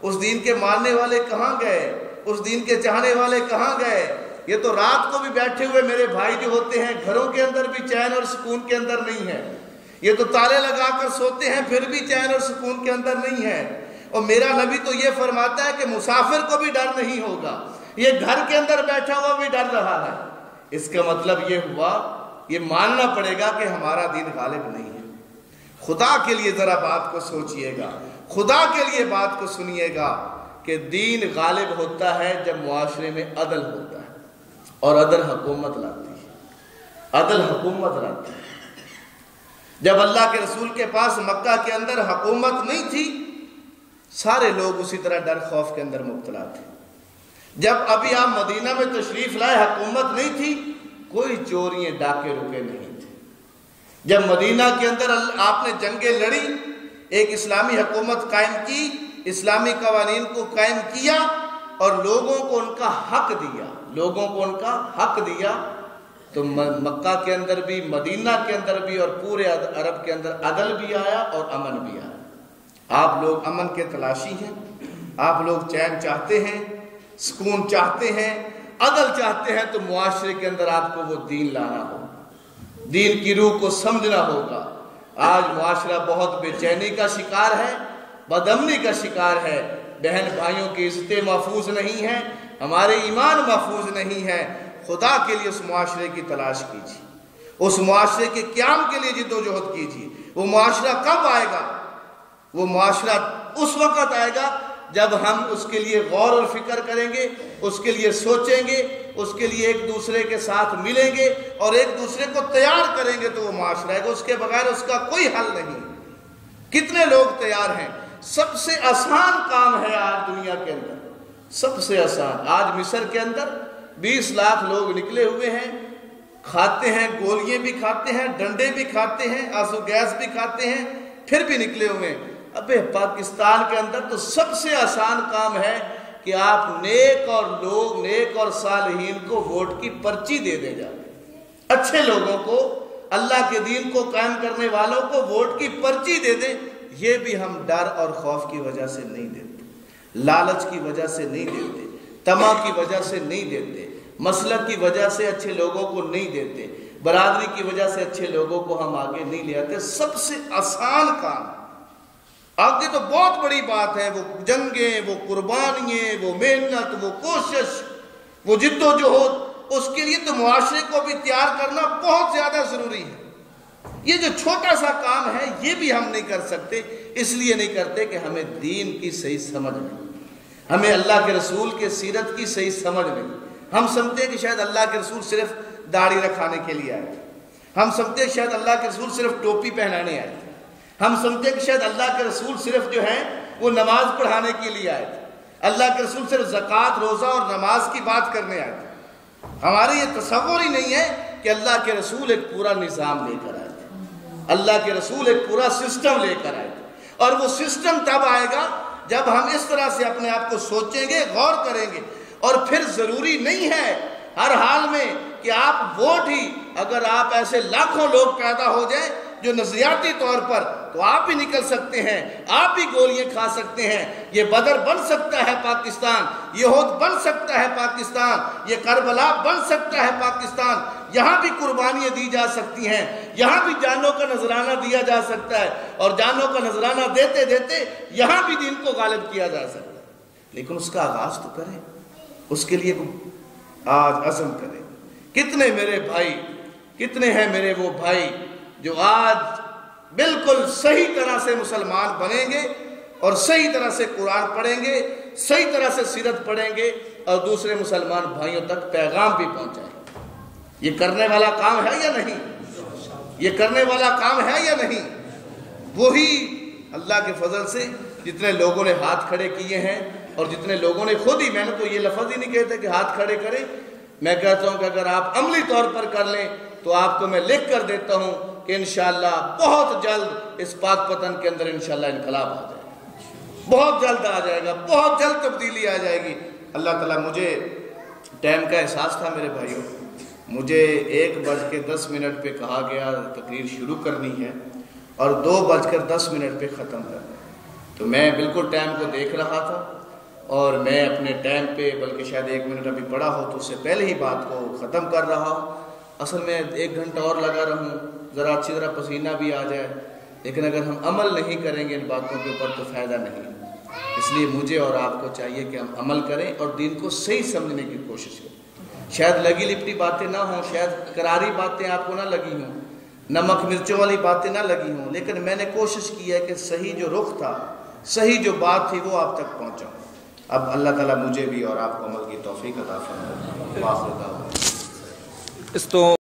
اس دین کے ماننے والے کہاں گئے؟ اس دین کے چاہنے والے کہاں گئے؟ یہ تو رات کو بھی بیٹھے ہوئے میرے بھائی جو ہوتے ہیں گھروں کے اندر بھی چین اور سکون کے اندر نہیں ہے۔ یہ تو تالے لگا کر سوتے ہیں پھر بھی چین اور سکون کے اندر نہیں ہے۔ اور میرا نبی تو یہ فرماتا ہے کہ مسافر کو بھی ڈر نہیں ہوگا، یہ گھر کے اندر بیٹھا ہوا بھی ڈر رہا ہے۔ اس کا مطلب یہ ہوا، یہ ماننا پڑے گا کہ ہمارا دین غالب نہیں ہے۔ خدا کے لیے ذرا بات کو سوچئے گا، خدا کے لیے بات کو سنیے گا کہ دین غالب ہوتا ہے جب معاشرے میں عدل ہوتا ہے، اور عدل حکومت لاتی ہے، عدل حکومت لاتی ہے۔ جب اللہ کے رسول کے پاس مکہ کے اندر حکومت نہیں تھی، سارے لوگ اسی طرح ڈر خوف کے اندر مبتلا تھے۔ جب ابھی آپ مدینہ میں تشریف لائے، حکومت نہیں تھی، کوئی چوریاں ڈاکے رکے نہیں تھے۔ جب مدینہ کے اندر آپ نے جنگیں لڑی، ایک اسلامی حکومت قائم کی، اسلامی قوانین کو قائم کیا اور لوگوں کو ان کا حق دیا، لوگوں کو ان کا حق دیا، تو مکہ کے اندر بھی، مدینہ کے اندر بھی اور پورے عرب کے اندر عدل بھی آیا اور امن بھی آیا۔ آپ لوگ امن کے تلاشی ہیں، آپ لوگ چین چاہتے ہیں، سکون چاہتے ہیں، عدل چاہتے ہیں، تو معاشرے کے اندر آپ کو وہ دین لانا ہوگا، دین کی روح کو سمجھنا ہوگا۔ آج معاشرہ بہت بے چینی کا شکار ہے، بدامنی کا شکار ہے، بہن بھائیوں کی عزتیں محفوظ نہیں ہیں، ہمارے ایمان محفوظ نہیں ہے۔ خدا کے لیے اس معاشرے کی تلاش کیجیے، اس معاشرے کے قیام کے لیے جد و جہد کیجیے۔ وہ معاشرہ کب آئے گا؟ وہ معاشرہ اس وقت آئے گا جب ہم اس کے لیے غور اور فکر کریں گے، اس کے لیے سوچیں گے، اس کے لیے ایک دوسرے کے ساتھ ملیں گے اور ایک دوسرے کو تیار کریں گے، تو وہ معاشرہ آئے گا۔ اس کے بغیر اس کا کوئی حل نہیں۔ کتنے لوگ تیار ہیں؟ سب سے آسان کام ہے آج دنیا کے اندر، سب سے آسان۔ آج مصر کے اندر 20 لاکھ لوگ نکلے ہوئے ہیں، کھاتے ہیں، گولیاں بھی کھاتے ہیں، ڈنڈے بھی کھاتے ہیں، آنسو گیس بھی کھاتے ہیں، پھر بھی نکلے ہوئے ہیں۔ ابے پاکستان کے اندر تو سب سے آسان کام ہے کہ آپ نیک اور لوگ، نیک اور صالحین کو ووٹ کی پرچی دے دے جائے، اچھے لوگوں کو، اللہ کے دین کو قائم کرنے والوں کو ووٹ کی پرچی دے دیں۔ یہ بھی ہم ڈر اور خوف کی وجہ سے نہیں دیتے، لالچ کی وجہ سے نہیں دیتے، طمع کی وجہ سے نہیں دیتے، مسلک کی وجہ سے اچھے لوگوں کو نہیں دیتے، برادری کی وجہ سے اچھے لوگوں کو ہم آگے نہیں لے آتے۔ سب سے آسان کام آگے تو بہت بڑی بات ہے، وہ جنگیں، وہ قربانیاں، وہ محنت، وہ کوشش، وہ جد و جہد، اس کے لیے تو معاشرے کو بھی تیار کرنا بہت زیادہ ضروری ہے۔ یہ جو چھوٹا سا کام ہے یہ بھی ہم نہیں کر سکتے، اس لیے نہیں کرتے کہ ہمیں دین کی صحیح سمجھ نہیں، ہمیں اللہ کے رسول کے سیرت کی صحیح سمجھ نہیں۔ ہم سمجھتے ہیں کہ شاید اللہ کے رسول صرف داڑھی رکھانے کے لیے آئے تھے، ہم سمجھتے ہیں کہ شاید اللہ کے رسول صرف ٹوپی پہنانے آئے تھے، ہم سمجھتے ہیں کہ شاید اللہ کے رسول صرف جو ہیں وہ نماز پڑھانے کے لیے آئے تھے، اللہ کے رسول صرف زکوٰۃ، روزہ اور نماز کی بات کرنے آئے تھے۔ ہمارے یہ تصور ہی نہیں ہے کہ اللہ کے رسول ایک پورا نظام لے کر آئے تھے، اللہ کے رسول ایک پورا سسٹم لے کر آئے تھے، اور وہ سسٹم تب آئے گا جب ہم اس طرح سے اپنے آپ کو سوچیں گے، غور کریں گے۔ اور پھر ضروری نہیں ہے ہر حال میں کہ آپ ووٹ ہی، اگر آپ ایسے لاکھوں لوگ پیدا ہو جائیں جو نظریاتی طور پر، تو آپ بھی نکل سکتے ہیں، آپ بھی گولیاں کھا سکتے ہیں، یہ بدر بن سکتا ہے پاکستان، یہ احد بن سکتا ہے پاکستان، یہ کربلا بن سکتا ہے پاکستان، یہاں بھی قربانیاں دی جا سکتی ہیں، یہاں بھی جانوں کا نذرانہ دیا جا سکتا ہے، اور جانوں کا نذرانہ دیتے دیتے یہاں بھی دین کو غالب کیا جا سکتا ہے۔ لیکن اس کا آغاز تو کریں، اس کے لیے آج عزم کریں۔ کتنے میرے بھائی، کتنے ہیں میرے وہ بھائی جو آج بالکل صحیح طرح سے مسلمان بنیں گے اور صحیح طرح سے قرآن پڑھیں گے، صحیح طرح سے سیرت پڑھیں گے اور دوسرے مسلمان بھائیوں تک پیغام بھی پہنچائیں گے۔ یہ کرنے والا کام ہے یا نہیں؟ یہ کرنے والا کام ہے یا نہیں؟ وہی اللہ کے فضل سے جتنے لوگوں نے ہاتھ کھڑے کیے ہیں اور جتنے لوگوں نے خود ہی، میں نے تو یہ لفظ ہی نہیں کہتے کہ ہاتھ کھڑے کریں، میں کہتا ہوں کہ اگر آپ عملی طور پر کر لیں تو آپ کو میں لکھ کر دیتا ہوں کہ انشاءاللہ بہت جلد اس پاک پتن کے اندر انشاءاللہ انقلاب آ جائے گا، بہت جلد آ جائے گا، بہت جلد تبدیلی آ جائے گی۔ اللہ تعالیٰ، مجھے ٹائم کا احساس تھا میرے بھائیوں، مجھے 1:10 پہ کہا گیا تقریر شروع کرنی ہے اور 2:10 پہ ختم کرنا ہے، تو میں بالکل ٹائم کو دیکھ رہا تھا اور میں اپنے ٹائم پہ، بلکہ شاید 1 منٹ ابھی پڑا ہو تو اس سے پہلے ہی بات کو ختم کر رہا ہوں۔ اصل میں 1 گھنٹہ اور لگا رہوں، ذرا اچھی طرح پسینہ بھی آ جائے، لیکن اگر ہم عمل نہیں کریں گے ان باتوں کے اوپر تو فائدہ نہیں۔ اس لیے مجھے اور آپ کو چاہیے کہ ہم عمل کریں اور دین کو صحیح سمجھنے کی کوشش کریں۔ شاید لگی لپٹی باتیں نہ ہوں، شاید کراری باتیں آپ کو نہ لگی ہوں، نمک مرچوں والی باتیں نہ لگی ہوں، لیکن میں نے کوشش کی ہے کہ صحیح جو رخ تھا، صحیح جو بات تھی وہ آپ تک پہنچاؤں۔ اب اللہ تعالیٰ مجھے بھی اور آپ کو عمل کی توفیق عطا فرمائے۔